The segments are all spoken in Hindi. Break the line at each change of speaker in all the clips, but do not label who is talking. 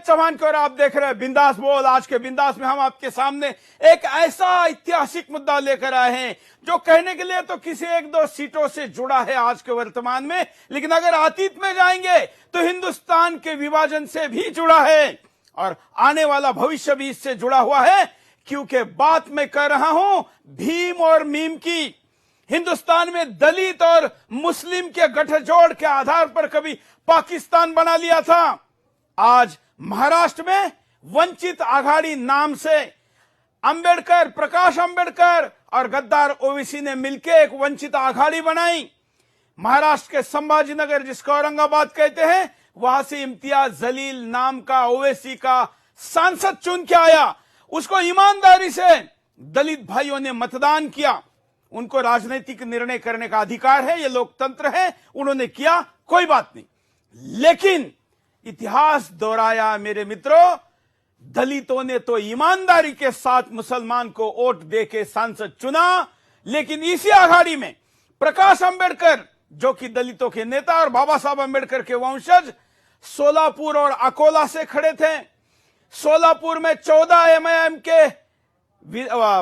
अमित चौहान को और आप देख रहे हैं बिंदास बोल। आज के बिंदास में हम आपके सामने एक ऐसा ऐतिहासिक मुद्दा लेकर आए हैं जो कहने के लिए तो किसी एक दो सीटों से जुड़ा है आज के वर्तमान में, लेकिन अगर अतीत में जाएंगे तो हिंदुस्तान के विभाजन से भी जुड़ा है और आने वाला भविष्य भी इससे जुड़ा हुआ है। क्योंकि बात मैं कर रहा हूं भीम और मीम की। हिंदुस्तान में दलित और मुस्लिम के गठजोड़ के आधार पर कभी पाकिस्तान बना लिया था। आज महाराष्ट्र में वंचित आघाड़ी नाम से अंबेडकर, प्रकाश अंबेडकर और गद्दार ओवैसी ने मिलकर एक वंचित आघाड़ी बनाई। महाराष्ट्र के संभाजीनगर, जिसको औरंगाबाद कहते हैं, वहां से इम्तियाज जलील नाम का ओवैसी का सांसद चुन के आया। उसको ईमानदारी से दलित भाइयों ने मतदान किया। उनको राजनीतिक निर्णय करने का अधिकार है, ये लोकतंत्र है, उन्होंने किया, कोई बात नहीं। लेकिन इतिहास दोहराया मेरे मित्रों, दलितों ने तो ईमानदारी के साथ मुसलमान को वोट देके सांसद चुना, लेकिन इसी आघाड़ी में प्रकाश अंबेडकर, जो कि दलितों के नेता और बाबा साहब अंबेडकर के वंशज, सोलापुर और अकोला से खड़े थे। सोलापुर में 14 एमआईएम के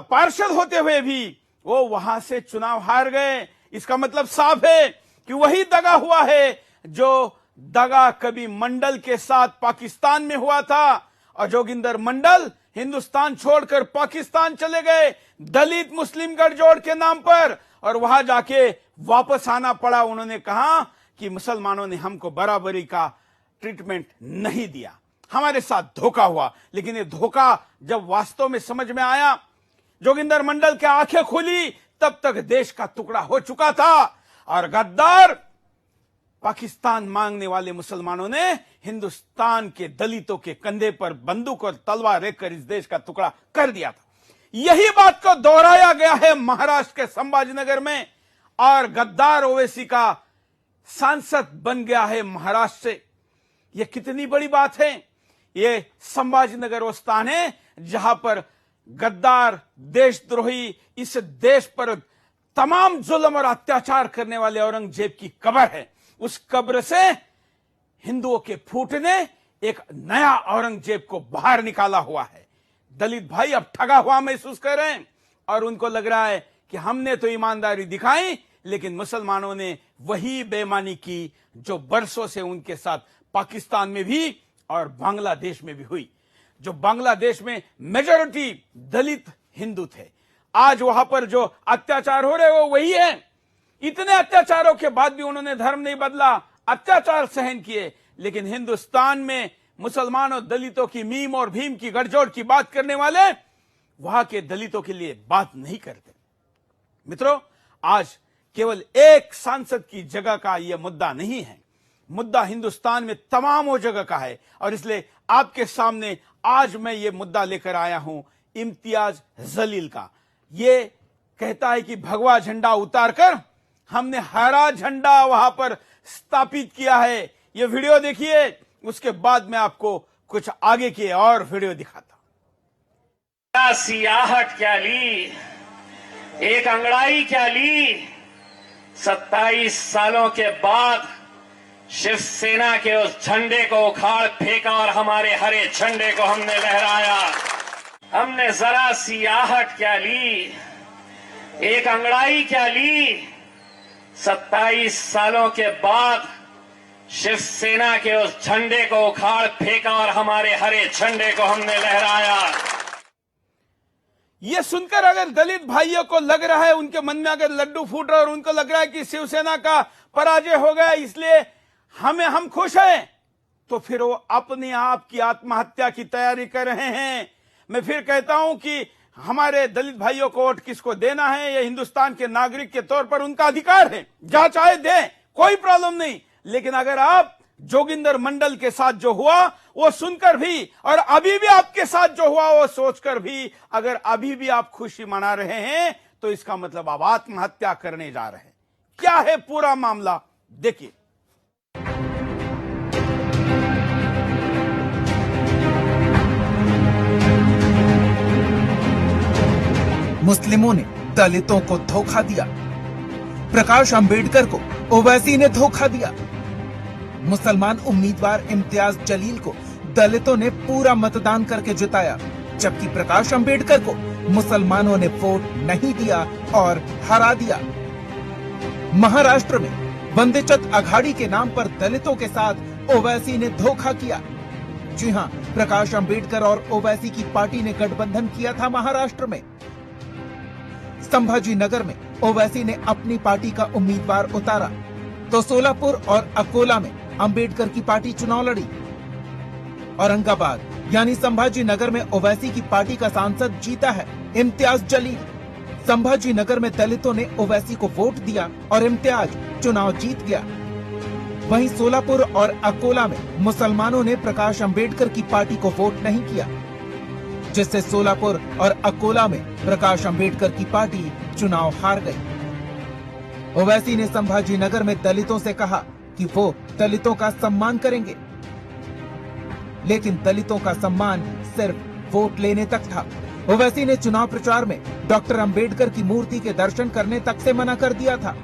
पार्षद होते हुए भी वो वहां से चुनाव हार गए। इसका मतलब साफ है कि वही दगा हुआ है जो दगा कभी मंडल के साथ पाकिस्तान में हुआ था। और जोगिंदर मंडल हिंदुस्तान छोड़कर पाकिस्तान चले गए दलित मुस्लिम गठजोड़ के नाम पर, और वहां जाके वापस आना पड़ा। उन्होंने कहा कि मुसलमानों ने हमको बराबरी का ट्रीटमेंट नहीं दिया, हमारे साथ धोखा हुआ। लेकिन ये धोखा जब वास्तव में समझ में आया, जोगिंदर मंडल की आंखें खुली, तब तक देश का टुकड़ा हो चुका था। और गद्दार पाकिस्तान मांगने वाले मुसलमानों ने हिंदुस्तान के दलितों के कंधे पर बंदूक और तलवार रखकर इस देश का टुकड़ा कर दिया था। यही बात को दोहराया गया है महाराष्ट्र के संभाजीनगर में, और गद्दार ओवैसी का सांसद बन गया है महाराष्ट्र से। यह कितनी बड़ी बात है। यह संभाजीनगर वो स्थान है जहां पर गद्दार, देशद्रोही, इस देश पर तमाम जुल्म और अत्याचार करने वाले औरंगजेब की कब्र है। उस कब्र से हिंदुओं के फूट ने एक नया औरंगजेब को बाहर निकाला हुआ है। दलित भाई अब ठगा हुआ महसूस कर रहे हैं और उनको लग रहा है कि हमने तो ईमानदारी दिखाई, लेकिन मुसलमानों ने वही बेईमानी की जो बरसों से उनके साथ पाकिस्तान में भी और बांग्लादेश में भी हुई। जो बांग्लादेश में मेजॉरिटी दलित हिंदू थे, आज वहां पर जो अत्याचार हो रहे वो वही है। इतने अत्याचारों के बाद भी उन्होंने धर्म नहीं बदला, अत्याचार सहन किए। लेकिन हिंदुस्तान में मुसलमानों दलितों की मीम और भीम की गठजोड़ की बात करने वाले वहां के दलितों के लिए बात नहीं करते। मित्रों, आज केवल एक सांसद की जगह का यह मुद्दा नहीं है, मुद्दा हिंदुस्तान में तमाम वो जगह का है। और इसलिए आपके सामने आज मैं ये मुद्दा लेकर आया हूं इम्तियाज जलील का। ये कहता है कि भगवा झंडा उतारकर हमने हरा झंडा वहां पर स्थापित किया है। ये वीडियो देखिए, उसके बाद मैं आपको कुछ आगे की और वीडियो दिखाता हूं।
सियाहट क्या ली, एक अंगड़ाई क्या ली, 27 सालों के बाद शिवसेना के उस झंडे को उखाड़ फेंका और हमारे हरे झंडे को हमने लहराया। हमने जरा सियाहट क्या ली, एक अंगड़ाई क्या ली, 27 सालों के बाद शिवसेना के उस झंडे को उखाड़ फेंका और हमारे हरे झंडे को हमने लहराया।
यह सुनकर अगर दलित भाइयों को लग रहा है, उनके मन में अगर लड्डू फूट रहा है और उनको लग रहा है कि शिवसेना का पराजय हो गया इसलिए हम खुश हैं, तो फिर वो अपने आप की आत्महत्या की तैयारी कर रहे हैं। मैं फिर कहता हूं कि हमारे दलित भाइयों को वोट किसको देना है, यह हिंदुस्तान के नागरिक के तौर पर उनका अधिकार है, जहां चाहे दें, कोई प्रॉब्लम नहीं। लेकिन अगर आप जोगिंदर मंडल के साथ जो हुआ वो सुनकर भी, और अभी भी आपके साथ जो हुआ वो सोचकर भी, अगर अभी भी आप खुशी मना रहे हैं, तो इसका मतलब आप आत्महत्या करने जा रहे हैं। क्या है पूरा मामला, देखिए।
मुस्लिमों ने दलितों को धोखा दिया, प्रकाश अंबेडकर को ओवैसी ने धोखा दिया, मुसलमान उम्मीदवार इम्तियाज जलील को दलितों ने पूरा मतदान करके जिताया, जबकि प्रकाश अंबेडकर को मुसलमानों ने वोट नहीं दिया और हरा दिया। महाराष्ट्र में वंदेचत अघाड़ी के नाम पर दलितों के साथ ओवैसी ने धोखा किया। जी हां, प्रकाश अंबेडकर और ओवैसी की पार्टी ने गठबंधन किया था महाराष्ट्र में। संभाजी नगर में ओवैसी ने अपनी पार्टी का उम्मीदवार उतारा, तो सोलापुर और अकोला में अंबेडकर की पार्टी चुनाव लड़ी। औरंगाबाद यानी संभाजी नगर में ओवैसी की पार्टी का सांसद जीता है इम्तियाज जलील। संभाजी नगर में दलितों ने ओवैसी को वोट दिया और इम्तियाज चुनाव जीत गया। वहीं सोलापुर और अकोला में मुसलमानों ने प्रकाश अंबेडकर की पार्टी को वोट नहीं किया, जिससे सोलापुर और अकोला में प्रकाश अंबेडकर की पार्टी चुनाव हार गई। ओवैसी ने संभाजी नगर में दलितों से कहा कि वो दलितों का सम्मान करेंगे, लेकिन दलितों का सम्मान सिर्फ वोट लेने तक था। ओवैसी ने चुनाव प्रचार में डॉक्टर अंबेडकर की मूर्ति के दर्शन करने तक से मना कर दिया था।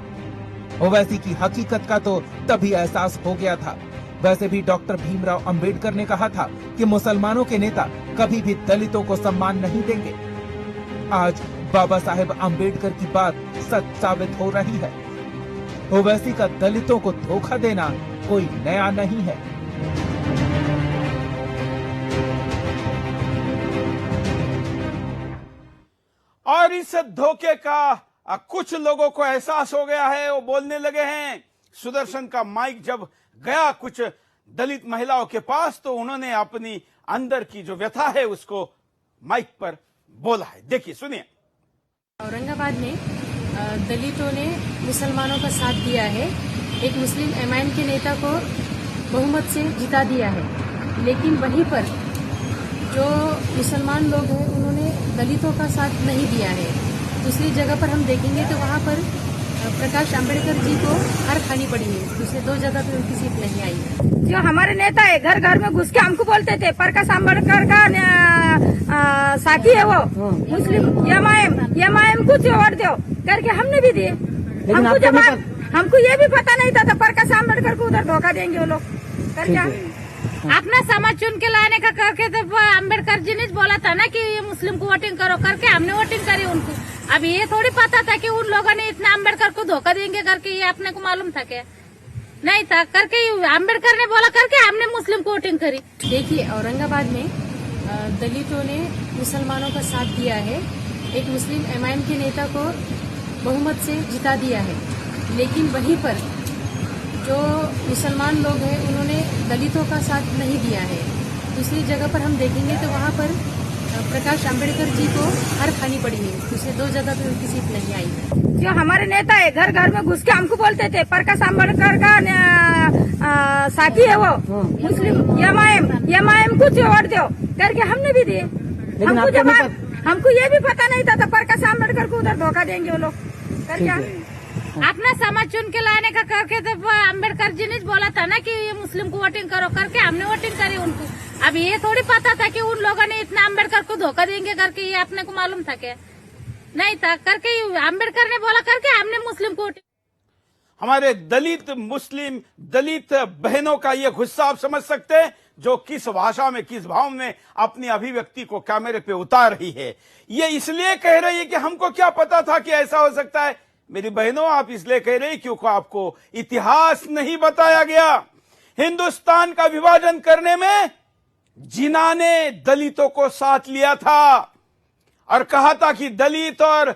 ओवैसी की हकीकत का तो तभी एहसास हो गया था। वैसे भी डॉक्टर भीमराव अंबेडकर ने कहा था कि मुसलमानों के नेता कभी भी दलितों को सम्मान नहीं देंगे। आज बाबा साहेब अंबेडकर की बात सच साबित हो रही है। ओवैसी का दलितों को धोखा देना कोई नया नहीं है।
और इस धोखे का कुछ लोगों को एहसास हो गया है, वो बोलने लगे हैं। सुदर्शन का माइक जब गया कुछ दलित महिलाओं के पास, तो उन्होंने अपनी अंदर की जो व्यथा है उसको माइक पर बोला है। देखिए, सुनिए।
औरंगाबाद में दलितों ने मुसलमानों का साथ दिया है। एक मुस्लिम एमआईएम के नेता को बहुमत से जिता दिया है, लेकिन वहीं पर जो मुसलमान लोग हैं उन्होंने दलितों का साथ नहीं दिया है। दूसरी जगह पर हम देखेंगे तो वहाँ पर प्रकाश अंबेडकर जी को हार खानी पड़ी है। दूसरे 2 जगह पे उनकी सीट नहीं आई।
जो हमारे नेता है घर घर में घुस के हमको बोलते थे प्रकाश अंबेडकर का साथी है वो मुस्लिम एमआईएम कुछ वोट दो करके हमने भी दिए। हमको ये भी पता नहीं था प्रकाश अंबेडकर को उधर धोखा देंगे वो लोग करके।
अपना समाज चुन के लाने का करके तो अम्बेडकर जी ने बोला था ना कि ये मुस्लिम को वोटिंग करो करके, हमने वोटिंग करी उनको। अब ये थोड़ी पता था कि उन लोगों ने इतना अम्बेडकर को धोखा देंगे करके, ये अपने को मालूम था क्या? नहीं था करके अम्बेडकर ने बोला करके हमने मुस्लिम को वोटिंग करी।
देखिए, औरंगाबाद में दलितों ने मुसलमानों का साथ दिया है। एक मुस्लिम एमआईएम के नेता को बहुमत से जिता दिया है, लेकिन वहीं पर जो मुसलमान लोग हैं उन्होंने दलितों का साथ नहीं दिया है। दूसरी जगह पर हम देखेंगे तो वहाँ पर प्रकाश अंबेडकर जी को हार खानी पड़ी है। दूसरे 2 जगह पे उनकी सीट नहीं आई।
जो हमारे नेता है घर घर में घुस के हमको बोलते थे प्रकाश अंबेडकर का साथी है वो मुस्लिम एमआईएम कुछ वोट दो करके हमने भी दिए। हमको ये भी पता नहीं था प्रकाश अंबेडकर को उधर धोखा देंगे वो लोग करके।
अपना समाज चुन के लाने का करके तो अम्बेडकर जी ने बोला था ना कि ये मुस्लिम को वोटिंग करो करके, हमने वोटिंग करी उनको। अब ये थोड़ी पता था कि उन लोगों ने इतना अम्बेडकर को धोखा देंगे करके, ये अपने को मालूम था क्या? नहीं था करके अम्बेडकर ने बोला करके हमने मुस्लिम को वोटिंग।
हमारे दलित मुस्लिम दलित बहनों का ये गुस्सा आप समझ सकते हैं, जो किस भाषा में किस भाव में अपनी अभिव्यक्ति को कैमरे पे उतार रही है। ये इसलिए कह रही है कि हमको क्या पता था कि ऐसा हो सकता है। मेरी बहनों, आप इसलिए कह रहे हैं क्योंकि आपको इतिहास नहीं बताया गया। हिंदुस्तान का विभाजन करने में जिन्ना ने दलितों को साथ लिया था और कहा था कि दलित और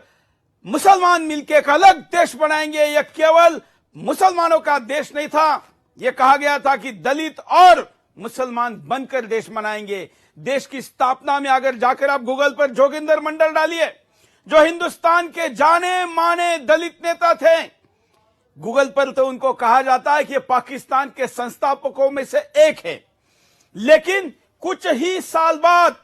मुसलमान मिलकर एक अलग देश बनाएंगे। यह केवल मुसलमानों का देश नहीं था, यह कहा गया था कि दलित और मुसलमान बनकर देश बनाएंगे। देश की स्थापना में अगर जाकर आप गूगल पर जोगिंदर मंडल डालिए, जो हिंदुस्तान के जाने माने दलित नेता थे, गूगल पर तो उनको कहा जाता है कि पाकिस्तान के संस्थापकों में से एक है। लेकिन कुछ ही साल बाद,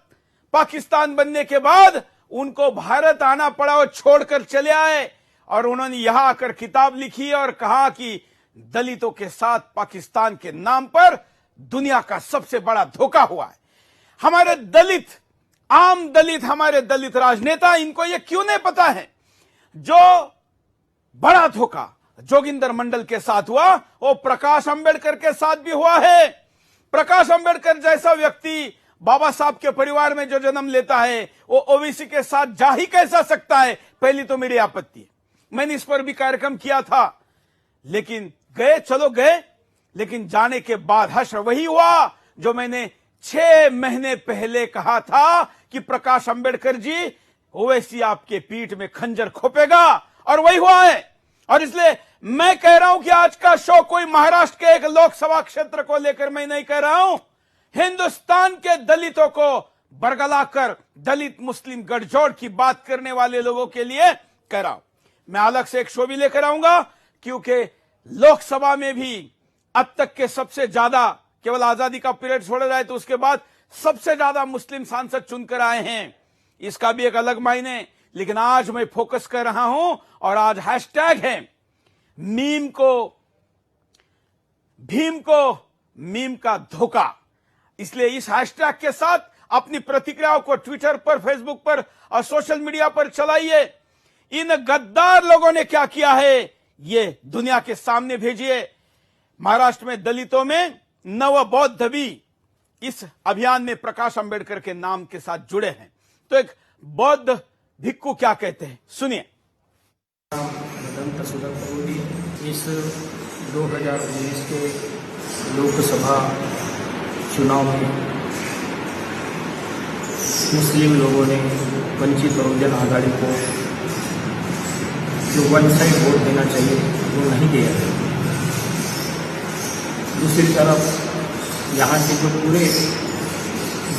पाकिस्तान बनने के बाद, उनको भारत आना पड़ा और छोड़कर चले आए और उन्होंने यहां आकर किताब लिखी और कहा कि दलितों के साथ पाकिस्तान के नाम पर दुनिया का सबसे बड़ा धोखा हुआ है। हमारे दलित, आम दलित, हमारे दलित राजनेता, इनको यह क्यों नहीं पता है जो बड़ा धोखा जोगिंदर मंडल के साथ हुआ वो प्रकाश अंबेडकर के साथ भी हुआ है। प्रकाश अंबेडकर जैसा व्यक्ति बाबा साहब के परिवार में जो जन्म लेता है वो ओबीसी के साथ जा ही कैसा सकता है, पहली तो मेरी आपत्ति है। मैंने इस पर भी कार्यक्रम किया था, लेकिन गए, चलो गए, लेकिन जाने के बाद हश्र वही हुआ जो मैंने 6 महीने पहले कहा था कि प्रकाश अंबेडकर जी ओवैसी आपके पीठ में खंजर खोपेगा, और वही हुआ है। और इसलिए मैं कह रहा हूं कि आज का शो कोई महाराष्ट्र के एक लोकसभा क्षेत्र को लेकर मैं नहीं कह रहा हूं, हिंदुस्तान के दलितों को बरगलाकर दलित मुस्लिम गठजोड़ की बात करने वाले लोगों के लिए कह रहा हूं। मैं अलग से एक शो भी लेकर आऊंगा, क्योंकि लोकसभा में भी अब तक के सबसे ज्यादा, केवल आजादी का पीरियड छोड़ा जाए तो उसके बाद सबसे ज्यादा मुस्लिम सांसद चुनकर आए हैं, इसका भी एक अलग मायने। लेकिन आज मैं फोकस कर रहा हूं, और आज हैशटैग है भीम को मीम का धोखा। इसलिए इस हैशटैग के साथ अपनी प्रतिक्रियाओं को ट्विटर पर, फेसबुक पर और सोशल मीडिया पर चलाइए। इन गद्दार लोगों ने क्या किया है ये दुनिया के सामने भेजिए। महाराष्ट्र में दलितों में नव बौद्ध भी इस अभियान में प्रकाश अंबेडकर के नाम के साथ जुड़े हैं। तो एक बौद्ध भिक्खु क्या कहते हैं, सुनिए।
इस 2019 के लोकसभा चुनाव में मुस्लिम लोगों ने वंचित बहुजन आघाड़ी को जो वन साइड वोट देना चाहिए वो नहीं दिया। दूसरी तरफ यहाँ के जो पूरे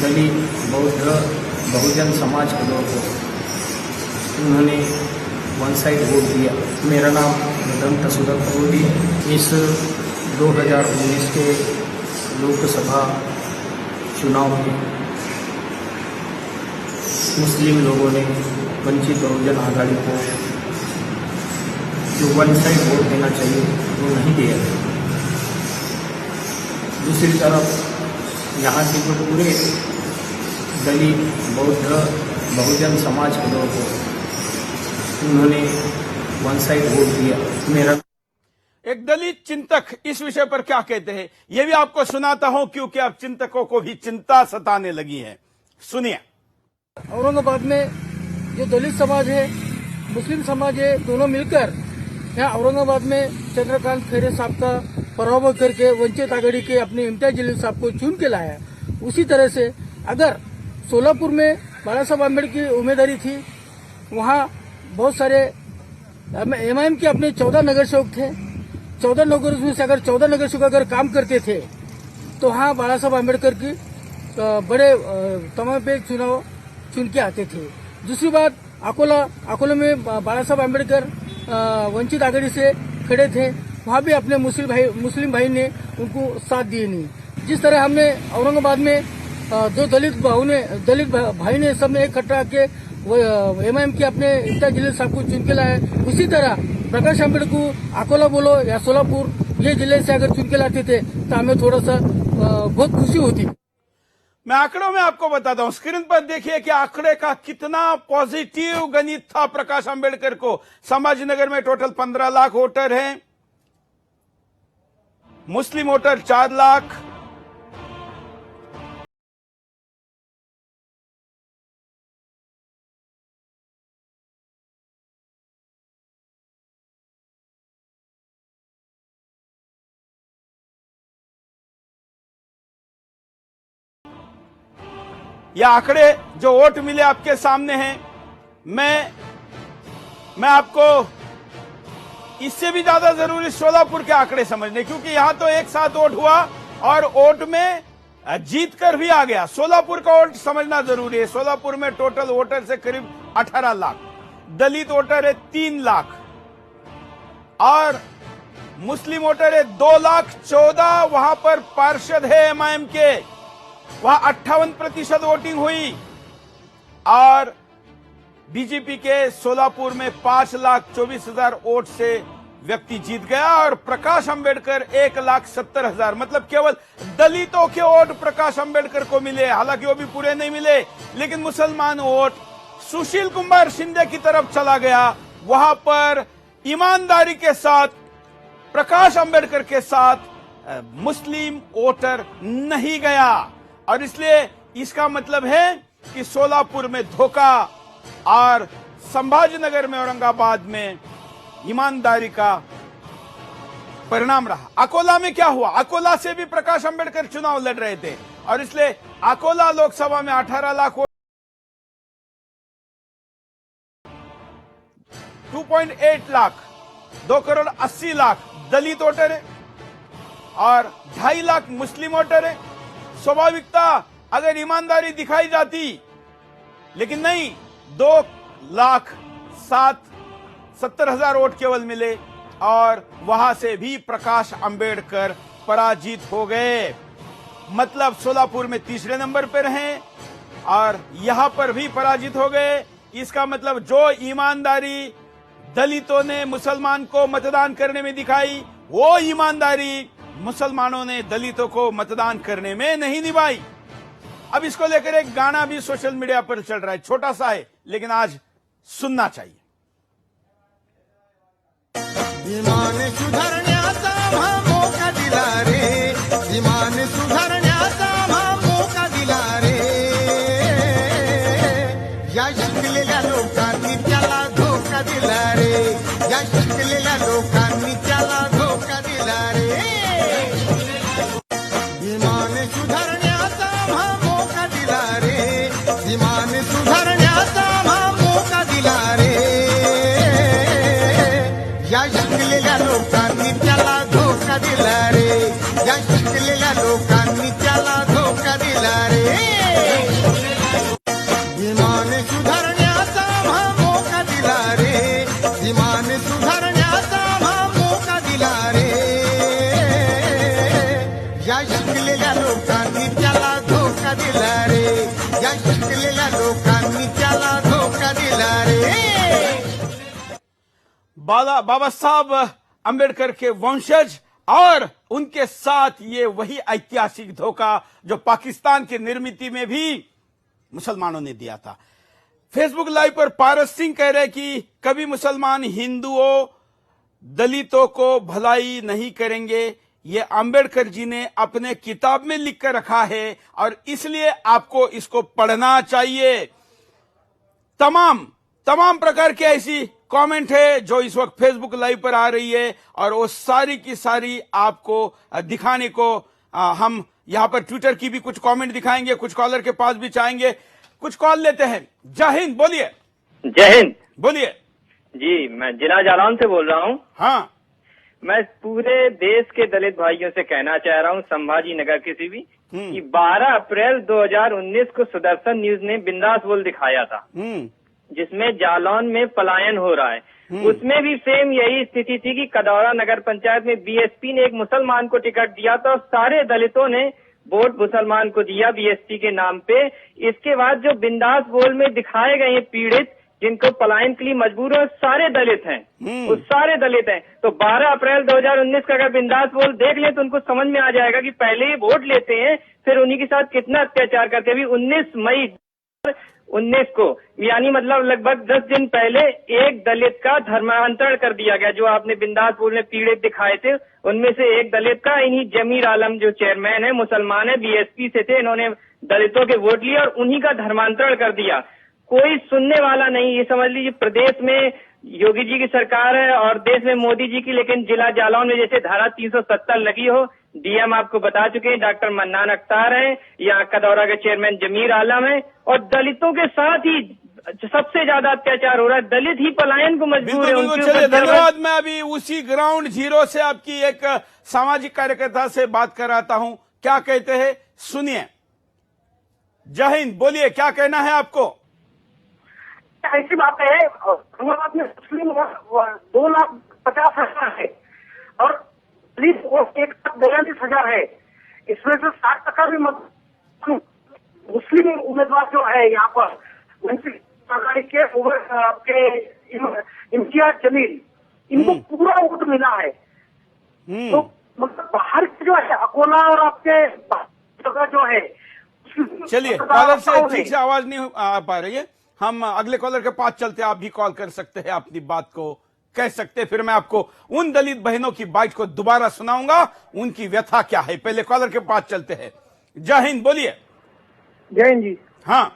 दलित बौद्ध बहुजन समाज के लोग हैं उन्होंने वन साइड वोट दिया। मेरा नाम दंत सुदर्शनी है। इस 2019 के लोकसभा चुनाव में मुस्लिम लोगों ने वंचित बहुजन आघाड़ी को जो वन साइड वोट देना चाहिए वो नहीं दिया। दूसरी तरफ यहाँ के जो पूरे दलित बौद्ध बहुजन समाज के लोग हैं उन्होंने वन साइड वोट दिया। मेरा
एक दलित चिंतक इस विषय पर क्या कहते हैं यह भी आपको सुनाता हूं, क्योंकि अब चिंतकों को भी चिंता सताने लगी है। सुनिए।
औरंगाबाद में जो दलित समाज है, मुस्लिम समाज है, दोनों मिलकर यहाँ औरंगाबाद में चंद्रकांत खैरे साहब का पराभव करके वंचित आघाड़ी के अपने इम्तियाज जलील साहब को चुन के लाया। उसी तरह से अगर सोलापुर में बाला साहब आम्बेडकर की उम्मीदवारी थी, वहाँ बहुत सारे एमआईएम के अपने 14 नगर सेवक थे। 14 नगर में से अगर 14 नगर सेवक अगर काम करते थे तो हाँ बाला साहब आम्बेडकर की बड़े तमाम पे चुनाव चुन के आते थे। दूसरी बात, अकोला में बाला साहब आम्बेडकर वंचित आघाड़ी से खड़े थे, वहाँ भी अपने मुस्लिम भाई ने उनको साथ दिए नहीं। जिस तरह हमने औरंगाबाद में दो दलित भाई ने सबने इकट्ठा के एमआईएम के अपने इम्तियाज जलील साहब को चुन के लाए, उसी तरह प्रकाश अंबेडकर को अकोला बोलो या सोलापुर ये जिले से अगर चुन के लाते थे तो हमें थोड़ा सा बहुत खुशी होती।
मैं आंकड़ों में आपको बताता हूं, स्क्रीन पर देखिए कि आंकड़े का कितना पॉजिटिव गणित था प्रकाश अंबेडकर को। संभाजीनगर में टोटल 15 लाख वोटर हैं, मुस्लिम वोटर 4 लाख, ये आंकड़े जो वोट मिले आपके सामने हैं। मैं आपको इससे भी ज्यादा जरूरी सोलापुर के आंकड़े समझने, क्योंकि यहां तो एक साथ वोट हुआ और वोट में जीत कर भी आ गया। सोलापुर का वोट समझना जरूरी है। सोलापुर में टोटल वोटर से करीब 18 लाख, दलित वोटर है 3 लाख और मुस्लिम वोटर है 2,14,000। वहां पर पार्षद है एमआईएम के, वहां 58% वोटिंग हुई और बीजेपी के सोलापुर में 5,24,000 वोट से व्यक्ति जीत गया और प्रकाश अंबेडकर 1,70,000, मतलब केवल दलितों के वोट प्रकाश अंबेडकर को मिले। हालांकि वो भी पूरे नहीं मिले, लेकिन मुसलमान वोट सुशील कुमार शिंदे की तरफ चला गया। वहां पर ईमानदारी के साथ प्रकाश अंबेडकर के साथ मुस्लिम वोटर नहीं गया, और इसलिए इसका मतलब है कि सोलापुर में धोखा और संभाजीनगर में, औरंगाबाद में ईमानदारी का परिणाम रहा। अकोला में क्या हुआ? अकोला से भी प्रकाश अंबेडकर चुनाव लड़ रहे थे, और इसलिए अकोला लोकसभा में 18 लाख वोट, 2.8 लाख, 2,80,00,000 दलित वोटर है और 2.5 लाख मुस्लिम वोटर है। स्वाभाविकता अगर ईमानदारी दिखाई जाती, लेकिन नहीं, 2,70,000 वोट केवल मिले, और वहां से भी प्रकाश अंबेडकर पराजित हो गए। मतलब सोलापुर में तीसरे नंबर पर हैं और यहां पर भी पराजित हो गए। इसका मतलब जो ईमानदारी दलितों ने मुसलमान को मतदान करने में दिखाई, वो ईमानदारी मुसलमानों ने दलितों को मतदान करने में नहीं निभाई। अब इसको लेकर एक गाना भी सोशल मीडिया पर चल रहा है, छोटा सा है लेकिन आज सुनना चाहिए।
ईमान सुधारण्याचा मोका दिला रे, ईमान सुधारण्याचा मोका दिला रे, या शिकलेल्या लोकांनी त्याला धोका दिला रे, या शिकलेल्या लोकांनी त्याला धोका दिला रे, ईमान सुधारण्याचा मोका दिला रे, ईमान सुधारण्याचा मोका दिला रे, या शिकलेल्या लोकांनी त्याला धोका दिला रे, या शिकलेल्या लोकांनी त्याला धोका दिला रे, ईमान सुधारण्याचा मोका दिला रे, ईमान सुधारण्याचा मोका दिला रे, या शिकलेल्या लोकांनी त्याला धोका दिला रे, या शिकलेल्या लोकांनी त्याला धोका दिला रे।
बाबा साहब अंबेडकर के वंशज और उनके साथ ये वही ऐतिहासिक धोखा जो पाकिस्तान की निर्मित में भी मुसलमानों ने दिया था। फेसबुक लाइव पर पारस सिंह कह रहे कि कभी मुसलमान हिंदुओं दलितों को भलाई नहीं करेंगे, ये अंबेडकर जी ने अपने किताब में लिख कर रखा है और इसलिए आपको इसको पढ़ना चाहिए। तमाम प्रकार की ऐसी कमेंट है जो इस वक्त फेसबुक लाइव पर आ रही है, और वो सारी की सारी आपको दिखाने को हम यहां पर ट्विटर की भी कुछ कमेंट दिखाएंगे, कुछ कॉलर के पास भी चाहेंगे। कुछ कॉल लेते हैं। जय हिंद, बोलिए।
जय हिंद,
बोलिए
जी। मैं जिला जालौन से बोल रहा हूँ।
हाँ,
मैं पूरे देश के दलित भाइयों से कहना चाह रहा हूँ, संभाजी नगर किसी भी, कि 12 अप्रैल 2019 को सुदर्शन न्यूज ने बिंदास बोल दिखाया था, जिसमें जालौन में पलायन हो रहा है। उसमें भी सेम यही स्थिति थी कि कदौरा नगर पंचायत में बीएसपी ने एक मुसलमान को टिकट दिया था और सारे दलितों ने वोट मुसलमान को दिया बीएसपी के नाम पे। इसके बाद जो बिंदास बोल में दिखाए गए पीड़ित जिनको पलायन के लिए मजबूर है, सारे दलित हैं, वो सारे दलित हैं। तो 12 अप्रैल 2019 का अगर बिंदास बोल देख ले तो उनको समझ में आ जाएगा कि पहले ही वोट लेते हैं, फिर उन्हीं के साथ कितना अत्याचार करते हैं। अभी 19 मई 19 को, यानी मतलब लगभग 10 दिन पहले एक दलित का धर्मांतरण कर दिया गया। जो आपने बिंदास बोल में पीड़ित दिखाए थे, उनमें से एक दलित का, इन्हीं जमीर आलम जो चेयरमैन है, मुसलमान है, बीएसपी से थे, इन्होंने दलितों के वोट लिए और उन्हीं का धर्मांतरण कर दिया। कोई सुनने वाला नहीं। ये समझ लीजिए प्रदेश में योगी जी की सरकार है और देश में मोदी जी की, लेकिन जिला जालौन में जैसे धारा 370 लगी हो, डीएम आपको बता चुके हैं, डॉक्टर मन्नान अख्तार हैं, यहाँ कदौरा के चेयरमैन जमीर आलम है, और दलितों के साथ ही सबसे ज्यादा अत्याचार हो रहा है। दलित ही पलायन को मजबूर है।
धन्यवाद। मैं अभी उसी ग्राउंड जीरो से आपकी एक सामाजिक कार्यकर्ता से बात कराता हूं, क्या कहते हैं सुनिए। जय हिंद, बोलिए, क्या कहना है आपको?
ऐसी बात है, औरंगाबाद में मुस्लिम 2,50,000 है और दलित 1,42,000 है। इसमें से 60% भी मुस्लिम उम्मीदवार जो है यहाँ पर सरकारी के आपके इम्तियाज जमील, इनको पूरा वोट मिला है। तो मतलब बाहर के जो है अकोला और आपके जगह जो है।
चलिए, कॉलर से ठीक से आवाज नहीं आ पा रही है, हम अगले कॉलर के पास चलते हैं। आप भी कॉल कर सकते हैं अपनी बात को कह सकते। फिर मैं आपको उन दलित बहनों की बाइट को दोबारा सुनाऊंगा, उनकी व्यथा क्या है। पहले कॉलर के पास चलते हैं। जय हिंद, बोलिए।
जय हिंद जी।
हाँ,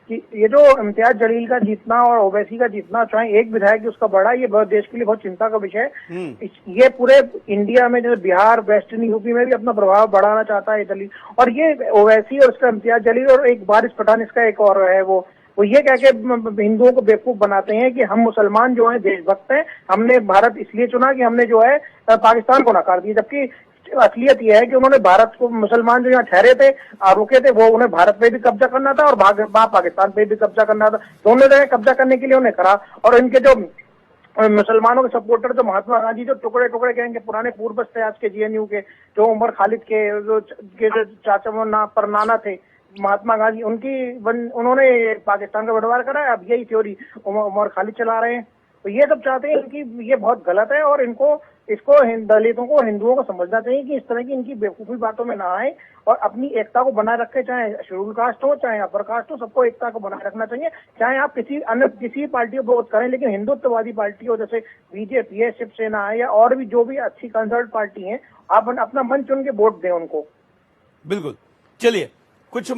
कि ये जो इम्तियाज जलील का जीतना और ओवैसी का जीतना, चाहे एक विधायक उसका बड़ा, ये बहुत देश के लिए बहुत चिंता का विषय है। ये पूरे इंडिया में, जैसे बिहार, वेस्टर्न यूपी में भी अपना प्रभाव बढ़ाना चाहता है जलील। और ये ओवैसी और उसका इम्तियाज जलील और एक बारिश पठान, इसका एक और है, वो ये कह के हिंदुओं को बेवकूफ बनाते हैं कि हम मुसलमान जो है देशभक्त हैं, हमने भारत इसलिए चुना कि हमने जो है पाकिस्तान को नकार दिया। जबकि असलियत यह है कि उन्होंने भारत को, मुसलमान जो यहाँ ठहरे थे, रुके थे, वो उन्हें भारत पे भी कब्जा करना था और पाकिस्तान पे भी कब्जा करना था। दोनों जगह कब्जा करने के लिए उन्हें करा। और इनके जो मुसलमानों के सपोर्टर, जो महात्मा गांधी जो टुकड़े टुकड़े कहेंगे पुराने पूर्वज थे आज के जेएनयू के, जो उमर खालिद के जो चाचा परनाना थे महात्मा गांधी, उन्होंने पाकिस्तान का बंटवारा करा। अब यही थ्योरी उमर खालिद चला रहे हैं। तो ये सब चाहते हैं कि ये बहुत गलत है और इसको दलितों को, हिंदुओं को समझना चाहिए कि इस तरह की इनकी बेवकूफी बातों में ना आए और अपनी एकता को बनाए रखे। चाहे शेड्यूल कास्ट हो, चाहे अपर कास्ट हो, सबको एकता को बनाए रखना चाहिए। चाहे आप किसी पार्टी को वोट करें, लेकिन हिंदुत्ववादी पार्टी हो, जैसे बीजेपी है, शिवसेना है, या और भी जो भी अच्छी कंसर्ट पार्टी है, आप अपना मन चुन के वोट दें उनको।
बिल्कुल। चलिए, कुछ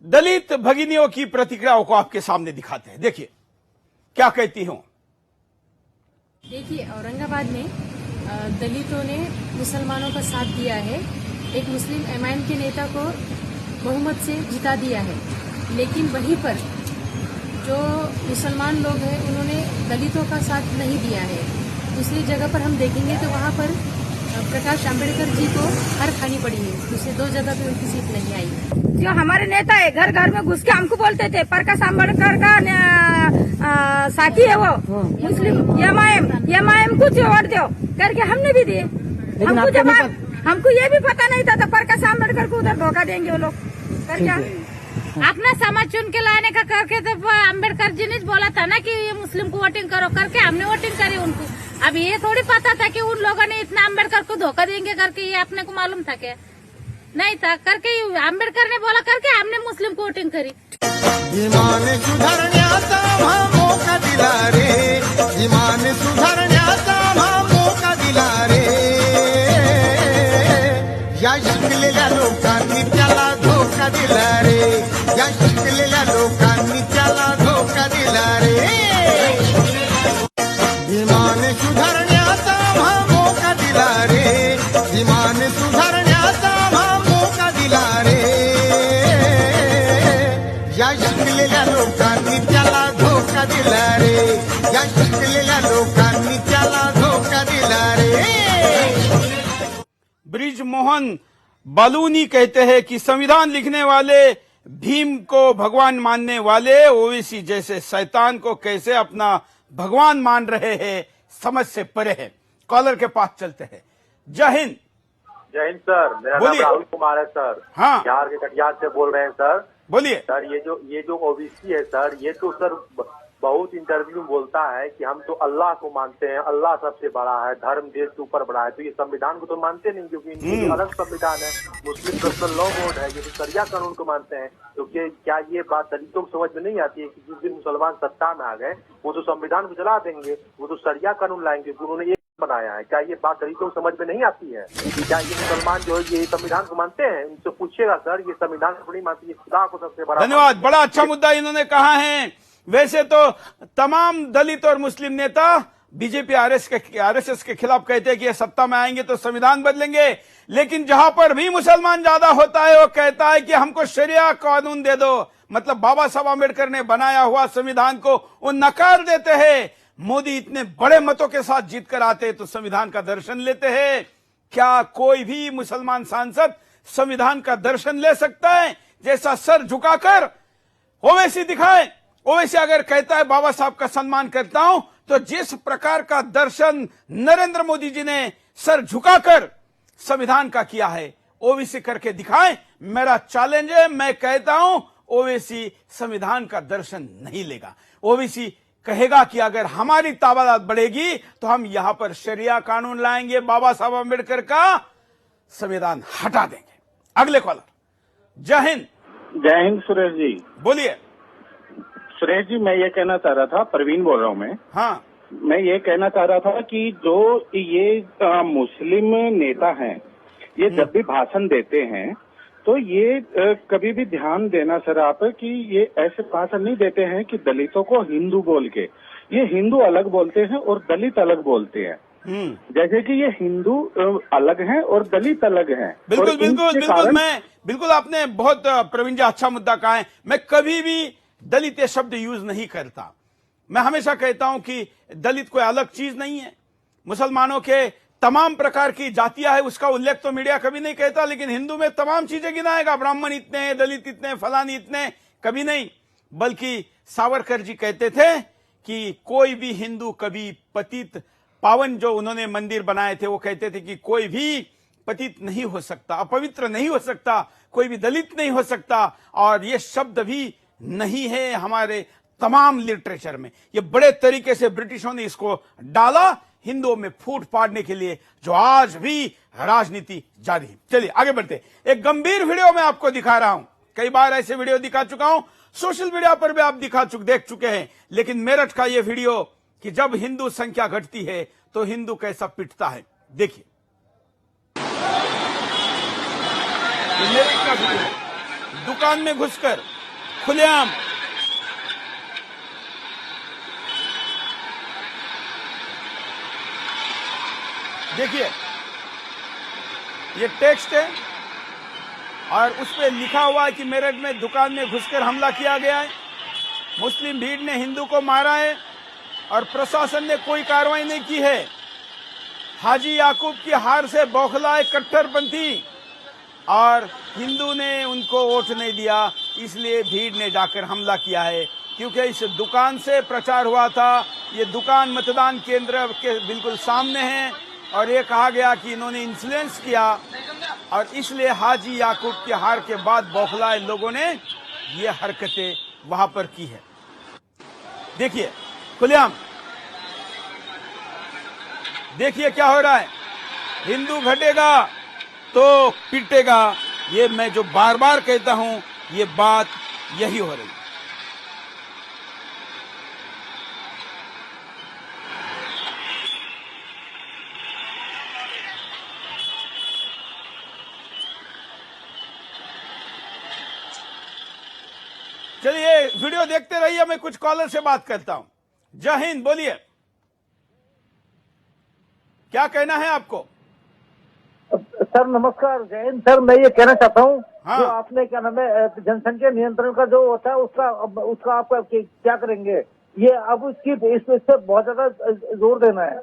दलित भगिनियों की प्रतिक्रियाओं को आपके सामने दिखाते हैं। देखिए क्या कहती हूं।
देखिए, औरंगाबाद में दलितों ने मुसलमानों का साथ दिया है। एक मुस्लिम एमआईएम के नेता को बहुमत से जिता दिया है, लेकिन वहीं पर जो मुसलमान लोग हैं उन्होंने दलितों का साथ नहीं दिया है। दूसरी जगह पर हम देखेंगे तो वहाँ पर प्रकाश आंबेडकर जी को हार खानी पड़ी है। दूसरी 2 जगह पे उनकी सीट नहीं आई।
जो हमारे नेता है घर घर में घुस के हमको बोलते थे प्रकाश आंबेडकर का साथी है वो, मुस्लिम एमआईएम कुछ वोट दो करके हमने भी दिए। हमको ये भी पता नहीं था तो प्रकाश आंबेडकर को उधर धोखा देंगे वो लोग करके।
अपना समाज चुन के लाने का करके तो अम्बेडकर जी ने बोला था ना कि ये मुस्लिम को वोटिंग करो करके, हमने वोटिंग करी उनको। अब ये थोड़ी पता था कि उन लोगों ने इतना अम्बेडकर को धोखा देंगे करके, ये अपने को मालूम था क्या? नहीं था करके आंबेडकर ने बोला करके हमने मुस्लिम को वोटिंग करी।
ईमान सुधारण्याचा मौका दिला रे, ईमान सुधारण्याचा मौका दिला रे, या शिकलेल्या लोकांनी त्याला धोका दिला रे, या शिकलेल्या लोकांनी त्याला धोका दिला रे। ईमान सुधारण्याचा मौका दिला रे, ईमान सुधारण्याचा मौका दिला रे, या शिकलेल्या लोकांनी त्याला धोका दिला रे, या शिकलेल्या लोकांनी त्याला धोका दिला रे।
ब्रिजमोहन बालूनी कहते हैं कि संविधान लिखने वाले, भीम को भगवान मानने वाले ओवैसी जैसे शैतान को कैसे अपना भगवान मान रहे हैं, समझ से परे है। कॉलर के पास चलते हैं। जय हिंद।
जय हिंद सर, मेरा नाम राहुल कुमार है सर।
हाँ,
बिहार के कटिहार से बोल रहे हैं सर।
बोलिए
सर। ये जो ओबीसी है सर, ये तो सर बहुत इंटरव्यू में बोलता है कि हम तो अल्लाह को मानते हैं, अल्लाह सबसे बड़ा है, धर्म देश के ऊपर बड़ा है। तो ये संविधान को तो मानते नहीं, क्योंकि इनकी अलग संविधान है, मुस्लिम पर्सनल लॉ बोर्ड है, ये तो शरिया कानून को मानते हैं। तो क्या ये बात दलितों को समझ में नहीं आती है कि जिस दिन मुसलमान सत्ता में आ गए वो तो संविधान को चला देंगे, वो तो शरिया कानून लाएंगे, उन्होंने बनाया है। क्या ये बात दलितों को समझ में नहीं आती है? क्या ये मुसलमान जो है ये संविधान को मानते हैं? इनसे पूछिएगा सर, ये संविधान को नहीं मानती, ये खुदा को सबसे बड़ा।
धन्यवाद, बड़ा अच्छा मुद्दा इन्होंने कहा है। वैसे तो तमाम दलित और मुस्लिम नेता बीजेपी आरएसएस के खिलाफ कहते हैं कि ये सत्ता में आएंगे तो संविधान बदलेंगे, लेकिन जहां पर भी मुसलमान ज्यादा होता है वो कहता है कि हमको शरिया कानून दे दो। मतलब बाबा साहब आंबेडकर ने बनाया हुआ संविधान को वो नकार देते हैं। मोदी इतने बड़े मतों के साथ जीत कर आते तो संविधान का दर्शन लेते हैं। क्या कोई भी मुसलमान सांसद संविधान का दर्शन ले सकता है? जैसा सर झुकाकर ओवैसी दिखाए। ओवैसी अगर कहता है बाबा साहब का सम्मान करता हूं, तो जिस प्रकार का दर्शन नरेंद्र मोदी जी ने सर झुकाकर संविधान का किया है, ओवैसी करके दिखाए। मेरा चैलेंज है, मैं कहता हूं ओवैसी संविधान का दर्शन नहीं लेगा। ओवैसी कहेगा कि अगर हमारी तादाद बढ़ेगी तो हम यहां पर शरिया कानून लाएंगे, बाबा साहब आंबेडकर का संविधान हटा देंगे। अगले कॉलर। जय हिंद।
जय हिंद सुरेश जी।
बोलिए।
सुरेश जी, मैं ये कहना चाह रहा था, परवीन बोल रहा हूँ मैं।
हाँ।
मैं ये कहना चाह रहा था कि जो ये मुस्लिम नेता हैं, ये जब भी भाषण देते हैं तो ये कभी भी ध्यान देना सर आप कि ये ऐसे भाषण नहीं देते हैं कि दलितों को हिंदू बोल के, ये हिंदू अलग बोलते हैं और दलित अलग बोलते हैं। जैसे कि ये हिंदू अलग हैं और दलित अलग हैं।
बिल्कुल बिल्कुल बिल्कुल, बिल्कुल आपने बहुत प्रवीण जी अच्छा मुद्दा कहा है। मैं कभी भी दलित ये शब्द यूज नहीं करता। मैं हमेशा कहता हूं कि दलित कोई अलग चीज नहीं है। मुसलमानों के तमाम प्रकार की जातियां है, उसका उल्लेख तो मीडिया कभी नहीं कहता, लेकिन हिंदू में तमाम चीजें गिनाएगा, ब्राह्मण इतने हैं, दलित इतने, फलानी इतने, कभी नहीं। बल्कि सावरकर जी कहते थे कि कोई भी हिंदू कभी पतित पावन, जो उन्होंने मंदिर बनाए थे, वो कहते थे कि कोई भी पतित नहीं हो सकता, अपवित्र नहीं हो सकता, कोई भी दलित नहीं हो सकता। और ये शब्द भी नहीं है हमारे तमाम लिटरेचर में। ये बड़े तरीके से ब्रिटिशों ने इसको डाला हिंदुओं में फूट पाड़ने के लिए, जो आज भी राजनीति जारी है। चलिए आगे बढ़ते। एक गंभीर वीडियो मैं आपको दिखा रहा हूं, कई बार ऐसे वीडियो दिखा चुका हूं, सोशल मीडिया पर भी आप देख चुके हैं, लेकिन मेरठ का ये वीडियो कि जब हिंदू संख्या घटती है तो हिंदू कैसा पिटता है, देखिए। मेरठ का वीडियो, दुकान में घुसकर खुलेआम देखिए, ये टेक्स्ट है और उस पर लिखा हुआ है कि मेरठ में दुकान में घुसकर हमला किया गया है, मुस्लिम भीड़ ने हिंदू को मारा है और प्रशासन ने कोई कार्रवाई नहीं की है। हाजी याकूब की हार से बौखलाए कट्टरपंथी और हिंदू ने उनको वोट नहीं दिया, इसलिए भीड़ ने जाकर हमला किया है। क्योंकि इस दुकान से प्रचार हुआ था, ये दुकान मतदान केंद्र के बिल्कुल सामने है और ये कहा गया कि इन्होंने इन्फ्लुएंस किया और इसलिए हाजी याकूब की हार के बाद बौखलाए लोगों ने ये हरकतें वहां पर की है। देखिए खुलेआम, देखिए क्या हो रहा है। हिंदू घटेगा तो पिटेगा, ये मैं जो बार बार कहता हूं, ये बात यही हो रही है। चलिए वीडियो देखते रहिए, मैं कुछ कॉलर से बात करता हूं। जय हिंद, बोलिए, क्या कहना है आपको?
सर नमस्कार, जय हिंद। सर मैं ये कहना चाहता हूँ,
हाँ।
जो आपने क्या नाम है जनसंख्या नियंत्रण का जो होता है उसका आप क्या करेंगे? ये अब इस पे बहुत ज्यादा जोर देना है।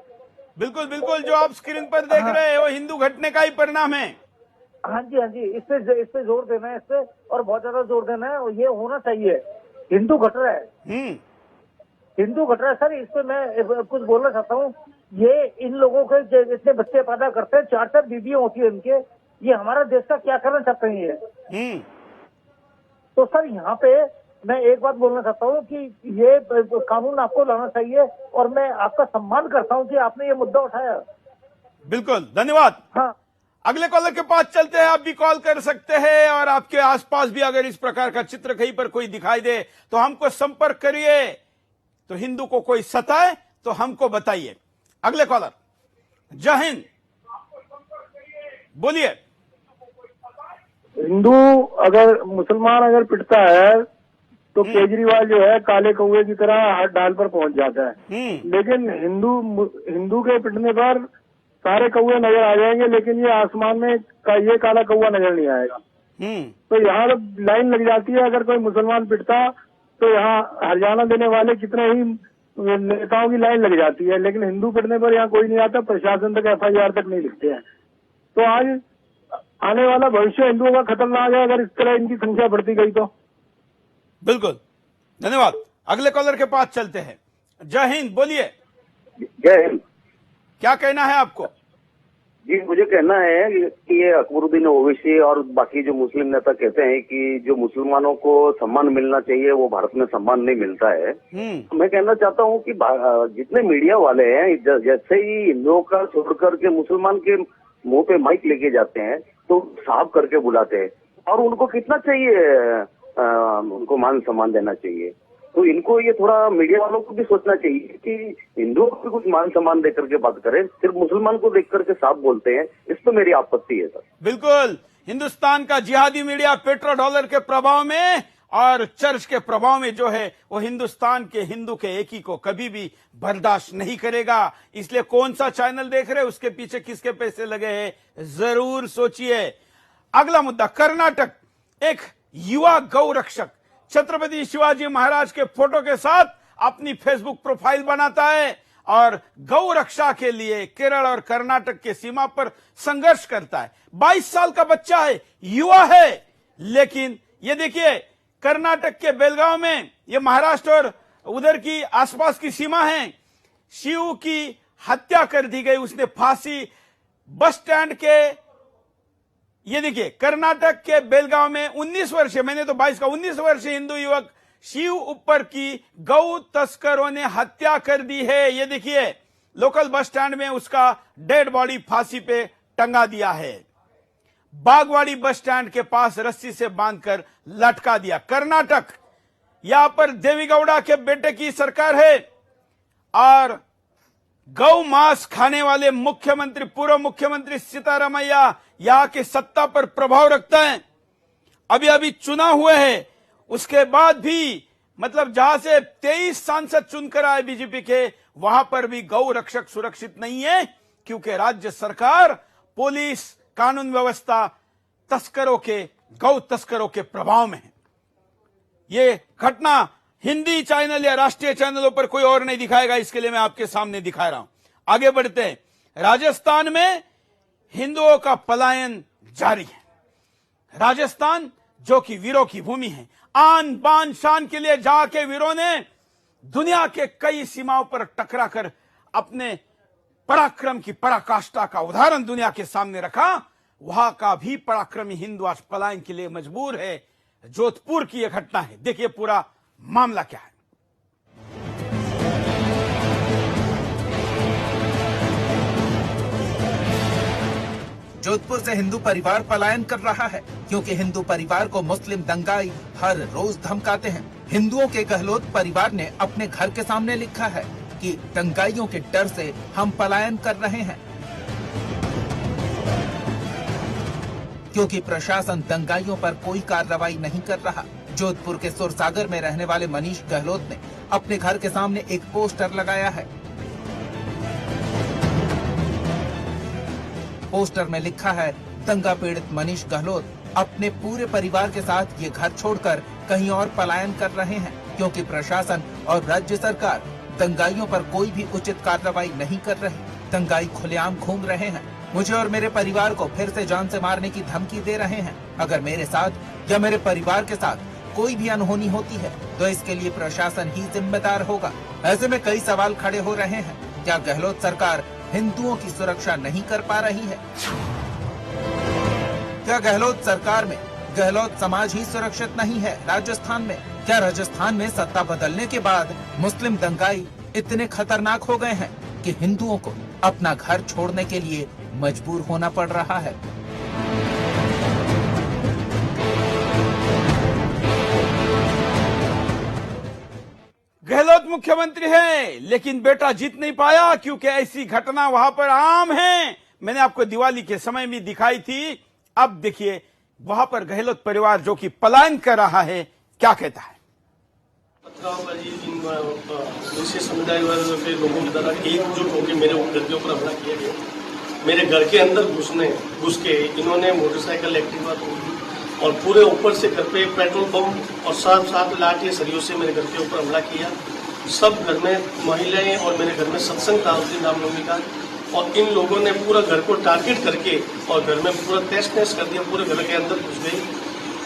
बिल्कुल बिल्कुल, जो आप स्क्रीन पर देख रहे हैं वो हिंदू घटने का ही परिणाम है।
हाँ जी, इस पे जोर देना है, इस पे और बहुत ज्यादा जोर देना है, और ये होना चाहिए। हिंदू घट रहा है, हिंदू घट रहा है। सर इस पे मैं कुछ बोलना चाहता हूँ। ये इन लोगों के इतने बच्चे पैदा करते हैं, 4-4 बीबियां होती है इनके, ये हमारा देश का क्या करना चाहते हैं ये? तो सर यहाँ पे मैं एक बात बोलना चाहता हूँ कि ये कानून आपको लाना चाहिए और मैं आपका सम्मान करता हूँ कि आपने ये मुद्दा उठाया।
बिल्कुल, धन्यवाद।
हाँ,
अगले कॉलर के पास चलते हैं। आप भी कॉल कर सकते हैं और आपके आसपास भी अगर इस प्रकार का चित्र कहीं पर कोई दिखाई दे तो हमको संपर्क करिए। तो हिंदू को कोई सताए तो हमको बताइए। अगले कॉलर, जय हिंद, बोलिए।
हिंदू अगर मुसलमान अगर पिटता है तो केजरीवाल जो है काले कौवे की तरह हर डाल पर पहुंच जाता है, लेकिन हिंदू के पिटने पर सारे कौवे नजर आ जाएंगे, लेकिन ये आसमान में ये काला कौवा नजर नहीं आएगा। तो यहाँ लाइन लग जाती है। अगर कोई मुसलमान पिटता तो यहाँ हरजाना देने वाले कितने ही नेताओं की लाइन लग जाती है, लेकिन हिंदू पिटने पर यहाँ कोई नहीं आता, प्रशासन तक FIR तक नहीं लिखते हैं। तो आज आने वाला भविष्य हिंदुओं का खतरनाक है अगर इस तरह इनकी संख्या बढ़ती गई तो।
बिल्कुल, धन्यवाद। अगले कॉलर के पास चलते हैं। जय हिंद, बोलिए।
जय हिंद।
क्या कहना है आपको?
जी मुझे कहना है कि ये अकबरुद्दीन ओवैसी और बाकी जो मुस्लिम नेता कहते हैं कि जो मुसलमानों को सम्मान मिलना चाहिए वो भारत में सम्मान नहीं मिलता है। मैं कहना चाहता हूँ कि जितने मीडिया वाले हैं जैसे ही हिंदुओं का छोड़ करके मुसलमान के मुंह पे माइक लेके जाते हैं तो साफ करके बुलाते हैं, और उनको कितना चाहिए, उनको मान सम्मान देना चाहिए। तो इनको ये थोड़ा मीडिया वालों को भी सोचना चाहिए कि हिंदुओं को भी कुछ मान सम्मान देकर के बात करें, सिर्फ मुसलमान को देख करके साफ बोलते हैं, इस पर मेरी आपत्ति है सर।
बिल्कुल, हिंदुस्तान का जिहादी मीडिया पेट्रो डॉलर के प्रभाव में और चर्च के प्रभाव में जो है वो हिंदुस्तान के हिंदू के एकी को कभी भी बर्दाश्त नहीं करेगा। इसलिए कौन सा चैनल देख रहे हैं, उसके पीछे किसके पैसे लगे हैं, जरूर सोचिए। अगला मुद्दा, कर्नाटक। एक युवा गौ रक्षक छत्रपति शिवाजी महाराज के फोटो के साथ अपनी फेसबुक प्रोफाइल बनाता है और गौ रक्षा के लिए केरल और कर्नाटक के सीमा पर संघर्ष करता है। 22 साल का बच्चा है, युवा है, लेकिन ये देखिए कर्नाटक के बेलगांव में, ये महाराष्ट्र और उधर की आसपास की सीमा है, शिव की हत्या कर दी गई। उसने फांसी बस स्टैंड के, ये देखिए कर्नाटक के बेलगांव में 19 वर्षीय, मैंने तो 22 का, 19 वर्षीय हिंदू युवक शिव ऊपर की गौ तस्करों ने हत्या कर दी है। ये देखिए लोकल बस स्टैंड में उसका डेड बॉडी फांसी पे टंगा दिया है। बागवाड़ी बस स्टैंड के पास रस्सी से बांधकर लटका दिया। कर्नाटक, यहां पर देवेगौड़ा के बेटे की सरकार है और गौ मांस खाने वाले मुख्यमंत्री, पूर्व मुख्यमंत्री सिद्धारमैया यहां की सत्ता पर प्रभाव रखता है। अभी अभी चुनाव हुए हैं, उसके बाद भी मतलब जहां से 23 सांसद चुनकर आए बीजेपी के, वहां पर भी गौ रक्षक सुरक्षित नहीं है, क्योंकि राज्य सरकार, पुलिस, कानून व्यवस्था तस्करों के, गौ तस्करों के प्रभाव में है। ये घटना हिंदी चैनल या राष्ट्रीय चैनलों पर कोई और नहीं दिखाएगा, इसके लिए मैं आपके सामने दिखा रहा हूं। आगे बढ़ते हैं। राजस्थान में हिंदुओं का पलायन जारी है। राजस्थान जो कि वीरों की भूमि है, आन बान शान के लिए जाके वीरों ने दुनिया के कई सीमाओं पर टकरा कर अपने पराक्रम की पराकाष्ठा का उदाहरण दुनिया के सामने रखा। वहां का भी पराक्रमी हिंदू आज पलायन के लिए मजबूर है। जोधपुर की यह घटना है, देखिए पूरा मामला क्या है।
जोधपुर से हिंदू परिवार पलायन कर रहा है क्योंकि हिंदू परिवार को मुस्लिम दंगाई हर रोज धमकाते हैं। हिंदुओं के गहलोत परिवार ने अपने घर के सामने लिखा है कि दंगाइयों के डर से हम पलायन कर रहे हैं, क्योंकि प्रशासन दंगाइयों पर कोई कार्रवाई नहीं कर रहा। जोधपुर के सुरसागर में रहने वाले मनीष गहलोत ने अपने घर के सामने एक पोस्टर लगाया है। पोस्टर में लिखा है, दंगा पीड़ित मनीष गहलोत अपने पूरे परिवार के साथ ये घर छोड़कर कहीं और पलायन कर रहे हैं, क्योंकि प्रशासन और राज्य सरकार दंगाइयों पर कोई भी उचित कार्रवाई नहीं कर रही। दंगाई खुलेआम घूम रहे हैं, मुझे और मेरे परिवार को फिर से जान से मारने की धमकी दे रहे हैं। अगर मेरे साथ या मेरे परिवार के साथ कोई भी अनहोनी होती है तो इसके लिए प्रशासन ही जिम्मेदार होगा। ऐसे में कई सवाल खड़े हो रहे हैं, क्या गहलोत सरकार हिंदुओं की सुरक्षा नहीं कर पा रही है? क्या गहलोत सरकार में गहलोत समाज ही सुरक्षित नहीं है? राजस्थान में क्या राजस्थान में सत्ता बदलने के बाद मुस्लिम दंगाई इतने खतरनाक हो गए हैं कि हिंदुओं को अपना घर छोड़ने के लिए मजबूर होना पड़ रहा है?
गहलोत मुख्यमंत्री है, लेकिन बेटा जीत नहीं पाया, क्योंकि ऐसी घटना वहां पर आम है। मैंने आपको दिवाली के समय में दिखाई थी। अब देखिए वहां पर गहलोत परिवार जो कि पलायन कर रहा है, क्या कहता है।
दूसरे समुदाय वर्ग के लोगों की तरह एकजुट होकर मेरे घर के ऊपर हमला किया गया। मेरे घर के अंदर घुस के इन्होंने मोटरसाइकिल एक्टिवा तोड़ी और पूरे ऊपर से घर पे पेट्रोल पंप और साथ लाठी सरियों से मेरे घर के ऊपर हमला किया। सब घर में महिलाएं और मेरे घर में सत्संग था उस दिन रामनवमी का, और इन लोगों ने पूरा घर को टारगेट करके और घर में पूरा तहस कर दिया, पूरे घर के अंदर घुस गए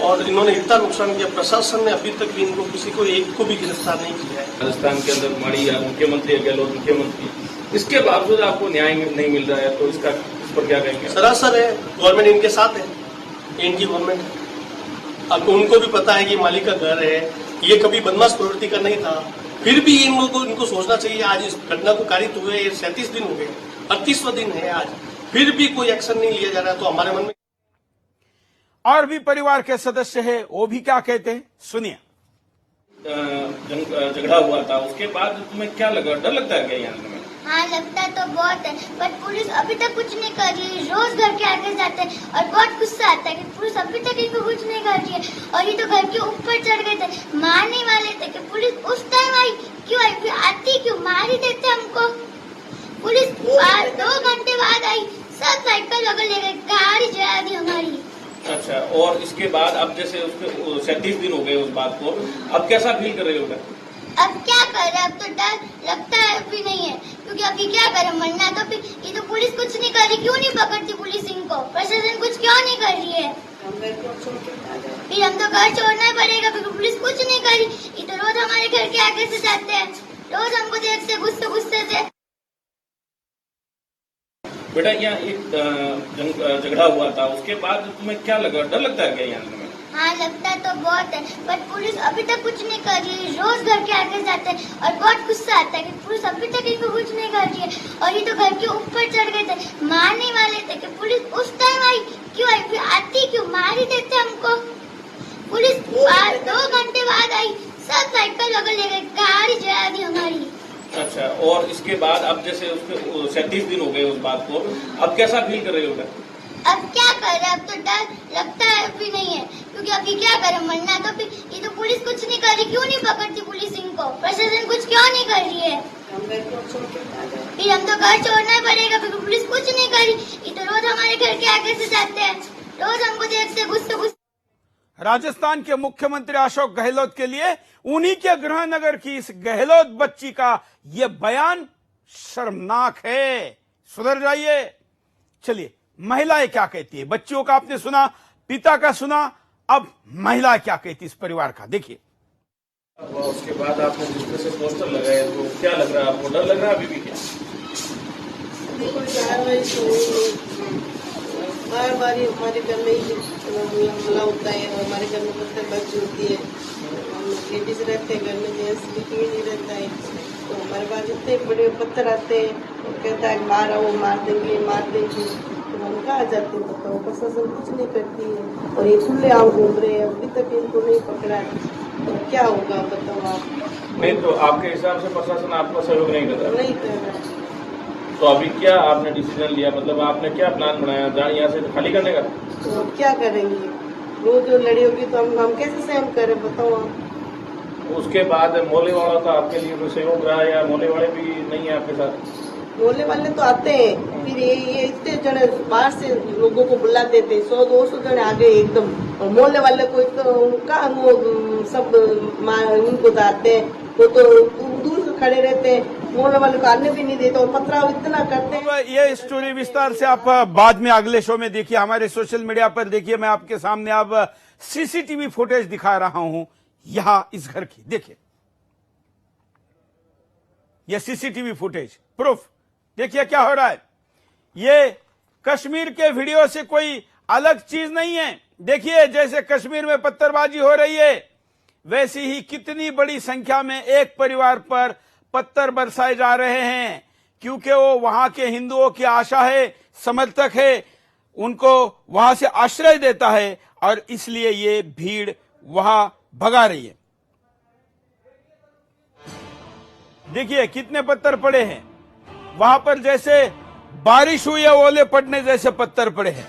और इन्होंने इतना नुकसान किया। प्रशासन ने अभी तक भी इनको किसी को एक को भी गिरफ्तार नहीं किया है।
राजस्थान के अंदर हमारी मुख्यमंत्री गहलोत मुख्यमंत्री, इसके बावजूद आपको न्याय नहीं मिल रहा है, तो इस पर क्या कहेंगे?
सरासर है, गवर्नमेंट इनके साथ है, इनकी गवर्नमेंट है। अब उनको भी पता है कि मालिक का घर है, ये कभी बदमाश प्रवृत्ति का नहीं था, फिर भी इन लोगों को इनको सोचना चाहिए। आज इस घटना को कारित हुए 37 दिन हो गए, 38वां दिन है आज, फिर भी कोई एक्शन नहीं लिया जा रहा। तो हमारे मन में
और भी परिवार के सदस्य है, वो भी क्या कहते हैं, सुनिए।
झगड़ा हुआ था, उसके बाद तुम्हें क्या लगा, डर लगता है क्या यहाँ में?
हाँ लगता तो बहुत है, पर पुलिस अभी तक कुछ नहीं कर रही है। रोज घर के आगे जाते हैं और बहुत गुस्सा आता है कि पुलिस अभी तक इनको कुछ नहीं कर रही है। और ये तो घर के ऊपर चढ़ गए थे, मारने वाले थे कि पुलिस उस टाइम आई क्यों आई, फिर आती क्यों, मार ही देते हमको। पुलिस 2 घंटे बाद आई, सब साइकिल वगैरह ले गए, गाड़ी जला दी हमारी।
अच्छा, और इसके बाद अब जैसे उसके 37 दिन हो गए उस बात को, अब कैसा फील कर रहे हो?
अब क्या कर रहे, अब तो डर लगता है भी नहीं है, क्योंकि अभी क्या करें, मरना तो फिर ये तो पुलिस कुछ नहीं कर रही, क्यों नहीं पकड़ती पुलिस इनको, प्रशासन कुछ क्यों नहीं कर रही है। फिर हम तो घर छोड़ना ही पड़ेगा क्योंकि पुलिस कुछ नहीं कर रही। ये तो रोज हमारे घर के आगे से जाते हैं, रोज हमको देखते गुस्से से।
बेटा यहाँ एक झगड़ा हुआ था, उसके बाद तुम्हें क्या लगा, डर लगता है क्या यहाँ में?
हाँ लगता तो बहुत है, पर पुलिस अभी तक कुछ नहीं कर रही है। रोज घर के आगे जाते हैं और बहुत गुस्सा आता है कि पुलिस अभी तक इनको कुछ नहीं कर रही है। और ये तो घर के ऊपर चढ़ गए थे, मारने वाले थे कि पुलिस उस टाइम आई क्यों आई, फिर आती क्यों, मार ही देते हमको। पुलिस 2 घंटे बाद आई, सब साइकिल वगैरह ले गए, गाड़ी जला दी हमारी।
अच्छा, और इसके बाद अब जैसे उसके 37 दिन हो गए उस बात को, अब कैसा फील कर रहे हो?
अब क्या कर रहे, अब तो डर लगता है भी नहीं है, क्योंकि अभी क्या करें, मरना तो फिर ये तो पुलिस कुछ नहीं कर रही, क्यों नहीं पकड़ती पुलिस इनको, प्रशासन कुछ क्यों नहीं कर रही है। फिर हम तो घर छोड़ना ही पड़ेगा क्योंकि पुलिस कुछ नहीं कर रही। ये तो रोज हमारे घर के आगे से जाते हैं, रोज हमको देखते गुस्से।
राजस्थान के मुख्यमंत्री अशोक गहलोत के लिए उन्हीं के गृहनगर की इस गहलोत बच्ची का ये बयान शर्मनाक है। सुधर जाइए। चलिए, महिलाएं क्या कहती है, बच्चियों का आपने सुना, पिता का सुना, अब महिला क्या कहती है इस परिवार का, देखिए।
उसके बाद आपने जिस तरह से पोस्टर लगाए तो क्या लग रहा है आपको, डर लग रहा है अभी भी क्या?
बार बार हमारे घर में ही हमला होता है, हमारे घर में पत्थरबाजी होती है, हम लेडीज रहते हैं घर में, जेंट्स भी नहीं रहता है, तो हमारे पास इतने बड़े पत्थर आते हैं, तो कहता है मार आओ, मार देंगे, तो हम कहाँ जाते हैं, बताओ, प्रशासन कुछ नहीं करती है। और ये खुले आम घूम रहे हैं, अभी तक इनको नहीं पकड़ा, तो क्या होगा बताओ आप।
नहीं तो आपके हिसाब से प्रशासन आपका सहयोग नहीं कर रहा?
नहीं कर रहा।
तो अभी क्या आपने डिसीजन लिया, मतलब आपने क्या प्लान बनाया यहाँ से खाली करने का?
तो क्या करेंगे, वो जो लड़ी होगी तो हम कैसे सहन करें, बताओ आप।
उसके बाद मोहल्ले वालों का आपके लिए कोई सहयोग रहा या मोहल्ले वाले भी नहीं है आपके साथ?
मोहल्ले वाले तो आते हैं, फिर ये इतने जने बाहर से लोगों को बुला देते, 100-200 जने आ गए एकदम, और मोहल्ले वाले को तो उनका वो सब उनको तो आते हैं, वो तो दूर से खड़े रहते हैं, मोहल्ले वाले को आने भी नहीं देते और पथराव इतना करते हैं।
ये स्टोरी विस्तार से आप बाद में अगले शो में देखिए, हमारे सोशल मीडिया पर देखिए। मैं आपके सामने अब सीसीटीवी फुटेज दिखा रहा हूं यहां इस घर की, देखिए ये सीसीटीवी फुटेज प्रूफ, देखिए क्या हो रहा है। ये कश्मीर के वीडियो से कोई अलग चीज नहीं है। देखिए, जैसे कश्मीर में पत्थरबाजी हो रही है, वैसी ही कितनी बड़ी संख्या में एक परिवार पर पत्थर बरसाए जा रहे हैं, क्योंकि वो वहां के हिंदुओं की आशा है, समर्थक है, उनको वहां से आश्रय देता है, और इसलिए ये भीड़ वहां भगा रही है। देखिए कितने पत्थर पड़े हैं वहां पर, जैसे बारिश हुई है ओले पड़ने जैसे पत्थर पड़े हैं।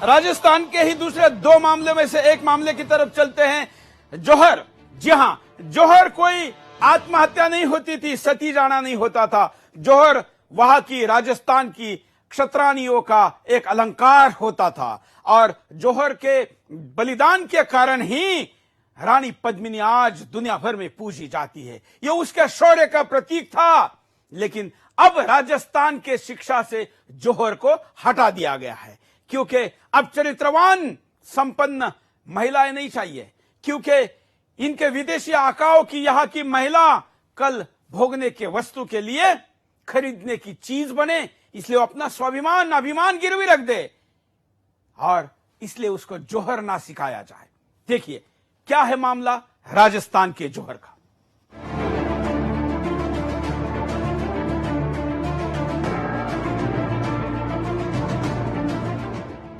राजस्थान के ही दूसरे 2 मामले में से एक मामले की तरफ चलते हैं। जौहर, जी हां, जौहर कोई आत्महत्या नहीं होती थी, सती जाना नहीं होता था। जौहर वहां की राजस्थान की क्षत्रानियों का एक अलंकार होता था, और जौहर के बलिदान के कारण ही रानी पद्मिनी आज दुनिया भर में पूजी जाती है। यह उसके शौर्य का प्रतीक था। लेकिन अब राजस्थान के शिक्षा से जौहर को हटा दिया गया है, क्योंकि अब चरित्रवान संपन्न महिलाएं नहीं चाहिए, क्योंकि इनके विदेशी आकाओं की यहां की महिला कल भोगने के वस्तु के लिए खरीदने की चीज बने, इसलिए वो अपना स्वाभिमान अभिमान गिरवी रख दे, और इसलिए उसको जौहर ना सिखाया जाए। देखिए क्या है मामला राजस्थान के जौहर का।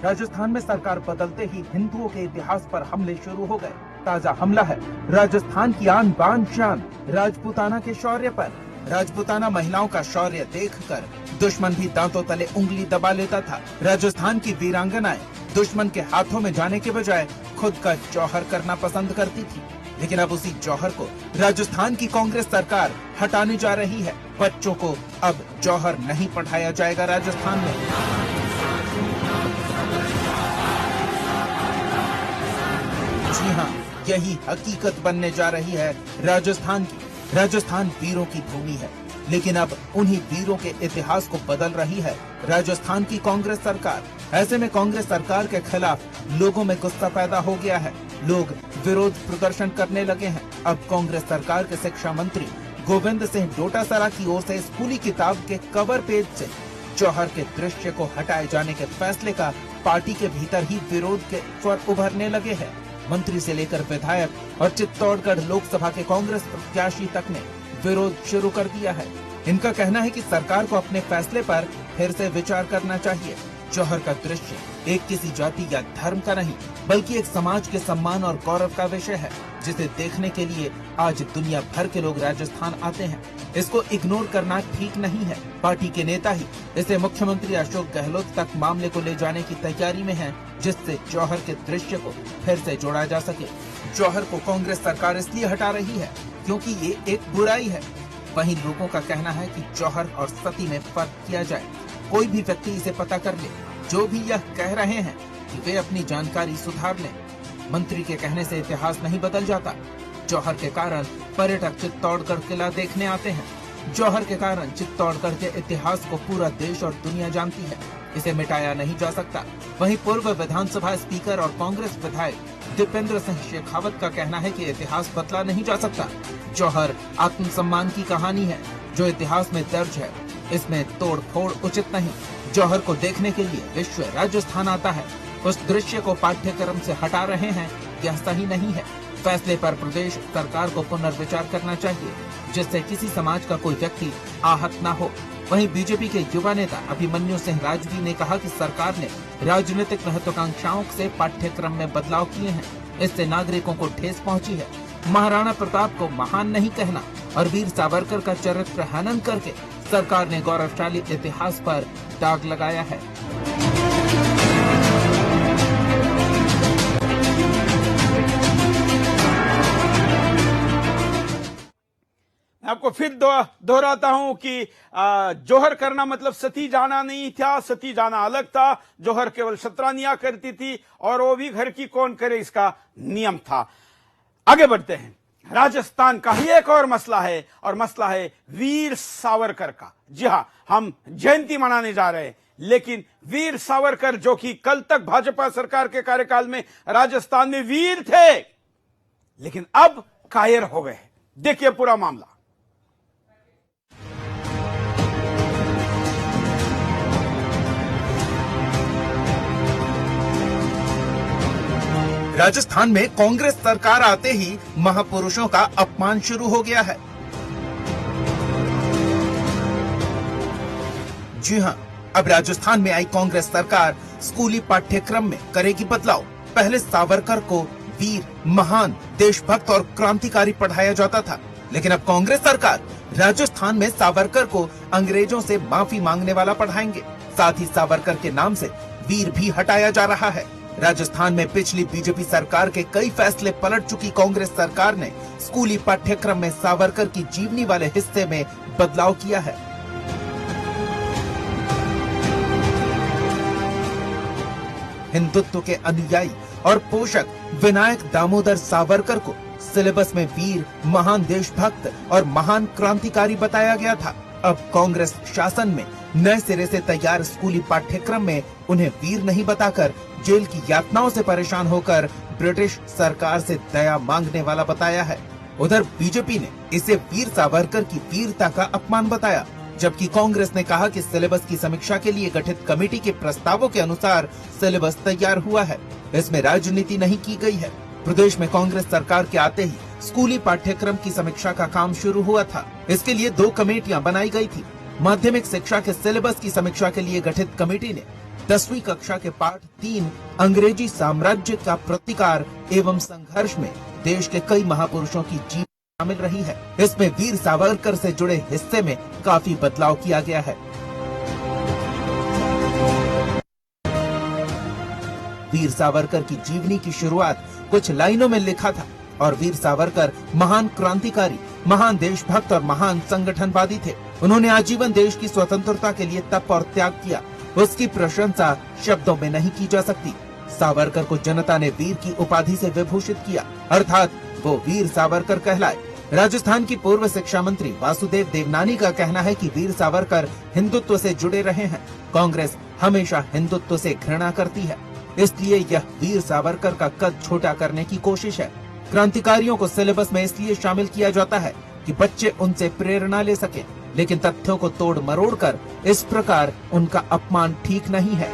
राजस्थान में सरकार बदलते ही हिंदुओं के इतिहास पर हमले शुरू हो गए। ताजा हमला है राजस्थान की आन बान शान राजपूताना के शौर्य पर। राजपूताना महिलाओं का शौर्य देखकर दुश्मन भी दांतों तले उंगली दबा लेता था। राजस्थान की वीरांगनाएं दुश्मन के हाथों में जाने के बजाय खुद का जौहर करना पसंद करती थी। लेकिन अब उसी जौहर को राजस्थान की कांग्रेस सरकार हटाने जा रही है। बच्चों को अब जौहर नहीं पढ़ाया जाएगा राजस्थान में। जी हाँ, यही हकीकत बनने जा रही है राजस्थान की। राजस्थान वीरों की भूमि है, लेकिन अब उन्हीं वीरों के इतिहास को बदल रही है राजस्थान की कांग्रेस सरकार। ऐसे में कांग्रेस सरकार के खिलाफ लोगों में गुस्सा पैदा हो गया है। लोग विरोध प्रदर्शन करने लगे हैं। अब कांग्रेस सरकार के शिक्षा मंत्री गोविंद सिंह डोटासरा की ओर से स्कूली किताब के कवर पेज से जौहर के दृश्य को हटाए जाने के फैसले का पार्टी के भीतर ही विरोध के स्वर उभरने लगे हैं। मंत्री से लेकर विधायक और चित्तौड़गढ़ लोकसभा के कांग्रेस प्रत्याशी तक ने विरोध शुरू कर दिया है। इनका कहना है कि सरकार को अपने फैसले पर फिर से विचार करना चाहिए। जौहर का दृश्य एक किसी जाति या धर्म का नहीं, बल्कि एक समाज के सम्मान और गौरव का विषय है, जिसे देखने के लिए आज दुनिया भर के लोग राजस्थान आते हैं। इसको इग्नोर करना ठीक नहीं है। पार्टी के नेता ही इसे मुख्यमंत्री अशोक गहलोत तक मामले को ले जाने की तैयारी में हैं, जिससे जौहर के दृश्य को फिर से जोड़ा जा सके। जौहर को कांग्रेस सरकार इसलिए हटा रही है क्योंकि ये एक बुराई है। वहीं लोगों का कहना है कि जौहर और सती में फर्क किया जाए। कोई भी व्यक्ति इसे पता कर ले। जो भी यह कह रहे हैं कि वे अपनी जानकारी सुधार लें। मंत्री के कहने से इतिहास नहीं बदल जाता। जौहर के कारण पर्यटक चित्तौड़गढ़ किला देखने आते हैं। जौहर के कारण चित्तौड़गढ़ के इतिहास को पूरा देश और दुनिया जानती है। इसे मिटाया नहीं जा सकता। वहीं पूर्व विधानसभा स्पीकर और कांग्रेस विधायक दीपेंद्र सिंह शेखावत का कहना है कि इतिहास बदला नहीं जा सकता। जौहर आत्मसम्मान की कहानी है जो इतिहास में दर्ज है। इसमें तोड़ फोड़ उचित नहीं। जौहर को देखने के लिए विश्व राजस्थान आता है। उस दृश्य को पाठ्यक्रम से हटा रहे हैं, यह सही नहीं है। फैसले पर प्रदेश सरकार को पुनर्विचार करना चाहिए, जिससे किसी समाज का कोई व्यक्ति आहत न हो। वहीं बीजेपी के युवा नेता अभिमन्यु सिंह राजवी ने कहा कि सरकार ने राजनीतिक महत्वाकांक्षाओं से पाठ्यक्रम में बदलाव किए हैं। इससे नागरिकों को ठेस पहुंची है। महाराणा प्रताप को महान नहीं कहना और वीर सावरकर का चरित्र हनन करके सरकार ने गौरवशाली इतिहास पर दाग लगाया है।
आपको फिर दोहराता हूं कि जौहर करना मतलब सती जाना नहीं था। सती जाना अलग था। जौहर केवल शतरानियां करती थी और वो भी घर की कौन करे इसका नियम था। आगे बढ़ते हैं। राजस्थान का ही एक और मसला है और मसला है वीर सावरकर का। जी हां, हम जयंती मनाने जा रहे हैं, लेकिन वीर सावरकर जो कि कल तक भाजपा सरकार के कार्यकाल में राजस्थान में वीर थे, लेकिन अब कायर हो गए। देखिए पूरा मामला।
राजस्थान में कांग्रेस सरकार आते ही महापुरुषों का अपमान शुरू हो गया है। जी हां, अब राजस्थान में आई कांग्रेस सरकार स्कूली पाठ्यक्रम में करेगी बदलाव। पहले सावरकर को वीर, महान, देशभक्त और क्रांतिकारी पढ़ाया जाता था, लेकिन अब कांग्रेस सरकार राजस्थान में सावरकर को अंग्रेजों से माफी मांगने वाला पढ़ाएंगे। साथ ही सावरकर के नाम से वीर भी हटाया जा रहा है। राजस्थान में पिछली बीजेपी सरकार के कई फैसले पलट चुकी कांग्रेस सरकार ने स्कूली पाठ्यक्रम में सावरकर की जीवनी वाले हिस्से में बदलाव किया है। हिंदुत्व के अनुयायी और पोषक विनायक दामोदर सावरकर को सिलेबस में वीर, महान देशभक्त और महान क्रांतिकारी बताया गया था। अब कांग्रेस शासन में नए सिरे से तैयार स्कूली पाठ्यक्रम में उन्हें वीर नहीं बताकर जेल की यातनाओं से परेशान होकर ब्रिटिश सरकार से दया मांगने वाला बताया है। उधर बीजेपी ने इसे वीर सावरकर की वीरता का अपमान बताया, जबकि कांग्रेस ने कहा कि सिलेबस की समीक्षा के लिए गठित कमेटी के प्रस्तावों के अनुसार सिलेबस तैयार हुआ है। इसमें राजनीति नहीं की गई है। प्रदेश में कांग्रेस सरकार के आते ही स्कूली पाठ्यक्रम की समीक्षा का काम शुरू हुआ था। इसके लिए 2 कमेटियां बनाई गई थी। माध्यमिक शिक्षा के सिलेबस की समीक्षा के लिए गठित कमेटी ने 10वीं कक्षा के पाठ 3 अंग्रेजी साम्राज्य का प्रतिकार एवं संघर्ष में देश के कई महापुरुषों की जीवन शामिल रही है। इसमें वीर सावरकर से जुड़े हिस्से में काफी बदलाव किया गया है। वीर सावरकर की जीवनी की शुरुआत कुछ लाइनों में लिखा था और वीर सावरकर महान क्रांतिकारी, महान देशभक्त और महान संगठनवादी थे। उन्होंने आजीवन देश की स्वतंत्रता के लिए तप और त्याग किया। उसकी प्रशंसा शब्दों में नहीं की जा सकती। सावरकर को जनता ने वीर की उपाधि से विभूषित किया, अर्थात वो वीर सावरकर कहलाए। राजस्थान की पूर्व शिक्षा मंत्री वासुदेव देवनानी का कहना है कि वीर सावरकर हिंदुत्व से जुड़े रहे हैं। कांग्रेस हमेशा हिंदुत्व से घृणा करती है, इसलिए यह वीर सावरकर का कद छोटा करने की कोशिश है। क्रांतिकारियों को सिलेबस में इसलिए शामिल किया जाता है कि बच्चे उनसे प्रेरणा ले सके, लेकिन तथ्यों को तोड़ मरोड़ कर इस प्रकार उनका अपमान ठीक नहीं है।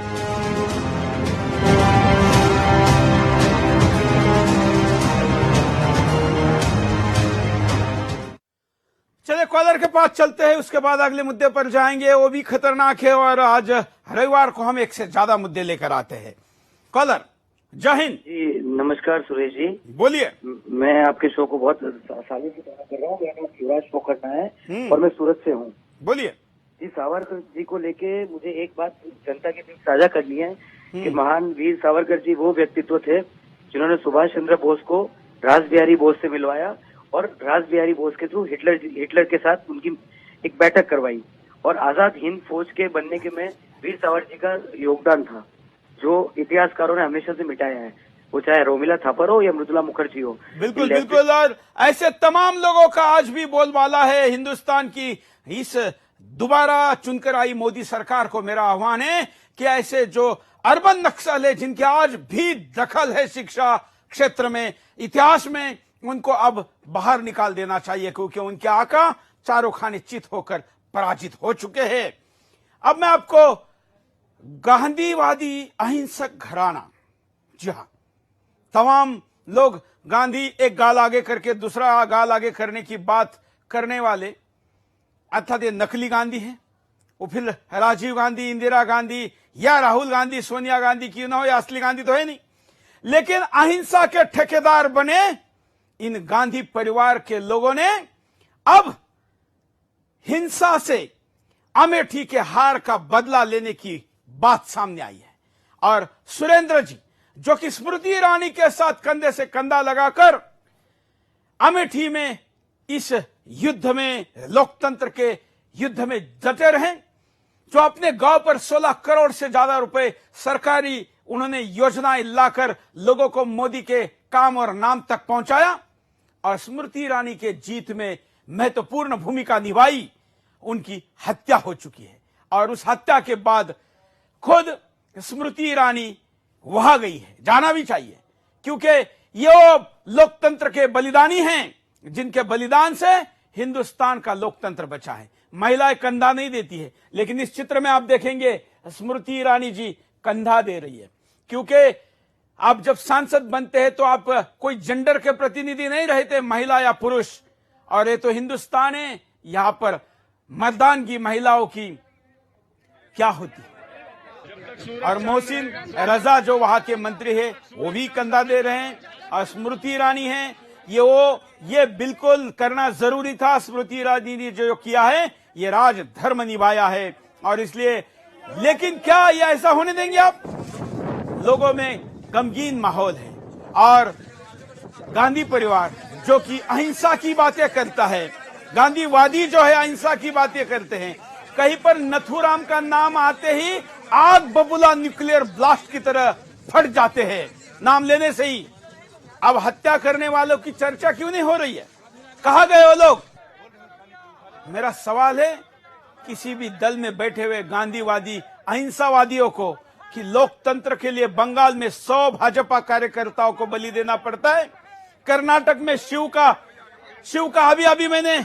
चलिए कॉलर के पास चलते हैं, उसके बाद अगले मुद्दे पर जाएंगे। वो भी खतरनाक है और आज रविवार को हम एक से ज्यादा मुद्दे लेकर आते हैं। कॉलर, जय हिंद
जी। नमस्कार सुरेश जी,
बोलिए।
मैं आपके शो को बहुत सालों से कर रहा हूँ। मेरा नाम शिवराज फोकट है और मैं सूरत से हूँ।
बोलिए
जी। सावरकर जी को लेके मुझे एक बात जनता के बीच साझा करनी है कि महान वीर सावरकर जी वो व्यक्तित्व थे जिन्होंने सुभाष चंद्र बोस को रास बिहारी बोस से मिलवाया और रास बिहारी बोस के थ्रू हिटलर के साथ उनकी एक बैठक करवाई और आजाद हिंद फौज के बनने के में वीर सावरकर जी का योगदान था, जो इतिहासकारों ने हमेशा से मिटाया है, वो चाहे रोमिला थापर हो या मृदुला मुखर्जी हो।
बिल्कुल बिल्कुल, और ऐसे तमाम लोगों का आज भी बोलबाला है। हिंदुस्तान की इस दोबारा चुनकर आई मोदी सरकार को मेरा आह्वान है कि ऐसे जो अर्बन नक्सल है, जिनके आज भी दखल है शिक्षा क्षेत्र में, इतिहास में, उनको अब बाहर निकाल देना चाहिए, क्योंकि उनके आका चारों खाने चित होकर पराजित हो चुके हैं। अब मैं आपको गांधीवादी अहिंसक घराना, जी हाँ, तमाम लोग गांधी एक गाल आगे करके दूसरा गाल आगे करने की बात करने वाले, अर्थात ये नकली गांधी है। वो फिर राजीव गांधी, इंदिरा गांधी या राहुल गांधी, सोनिया गांधी क्यों ना हो, या असली गांधी तो है नहीं, लेकिन अहिंसा के ठेकेदार बने इन गांधी परिवार के लोगों ने अब हिंसा से अमेठी के हार का बदला लेने की बात सामने आई है। और सुरेंद्र जी, जो कि स्मृति ईरानी के साथ कंधे से कंधा लगाकर अमेठी में इस युद्ध में, लोकतंत्र के युद्ध में डटे रहे, जो अपने गांव पर 16 करोड़ से ज्यादा रुपए सरकारी उन्होंने योजनाएं लाकर लोगों को मोदी के काम और नाम तक पहुंचाया और स्मृति ईरानी के जीत में महत्वपूर्ण भूमिका निभाई, उनकी हत्या हो चुकी है। और उस हत्या के बाद खुद स्मृति ईरानी वहां गई है, जाना भी चाहिए, क्योंकि ये लोकतंत्र के बलिदानी हैं, जिनके बलिदान से हिंदुस्तान का लोकतंत्र बचा है। महिलाएं कंधा नहीं देती है, लेकिन इस चित्र में आप देखेंगे स्मृति ईरानी जी कंधा दे रही है, क्योंकि आप जब सांसद बनते हैं तो आप कोई जेंडर के प्रतिनिधि नहीं रहते, महिला या पुरुष, और ये तो हिंदुस्तान है, यहां पर मतदान की महिलाओं की क्या होती है। और मोहसिन रजा जो वहां के मंत्री है वो भी कंधा दे रहे हैं, और स्मृति ईरानी है, ये बिल्कुल करना जरूरी था। स्मृति ईरानी ने जो किया है ये राज धर्म निभाया है, और इसलिए, लेकिन क्या ये ऐसा होने देंगे आप? लोगों में गमगीन माहौल है, और गांधी परिवार जो कि अहिंसा की बातें करता है, गांधीवादी जो है अहिंसा की बातें करते हैं, कहीं पर नथुराम का नाम आते ही आग बबूला न्यूक्लियर ब्लास्ट की तरह फट जाते हैं नाम लेने से ही। अब हत्या करने वालों की चर्चा क्यों नहीं हो रही है? कहां गए वो लोग? मेरा सवाल है किसी भी दल में बैठे हुए गांधीवादी अहिंसावादियों को कि लोकतंत्र के लिए बंगाल में 100 भाजपा कार्यकर्ताओं को बलि देना पड़ता है, कर्नाटक में शिव का अभी मैंने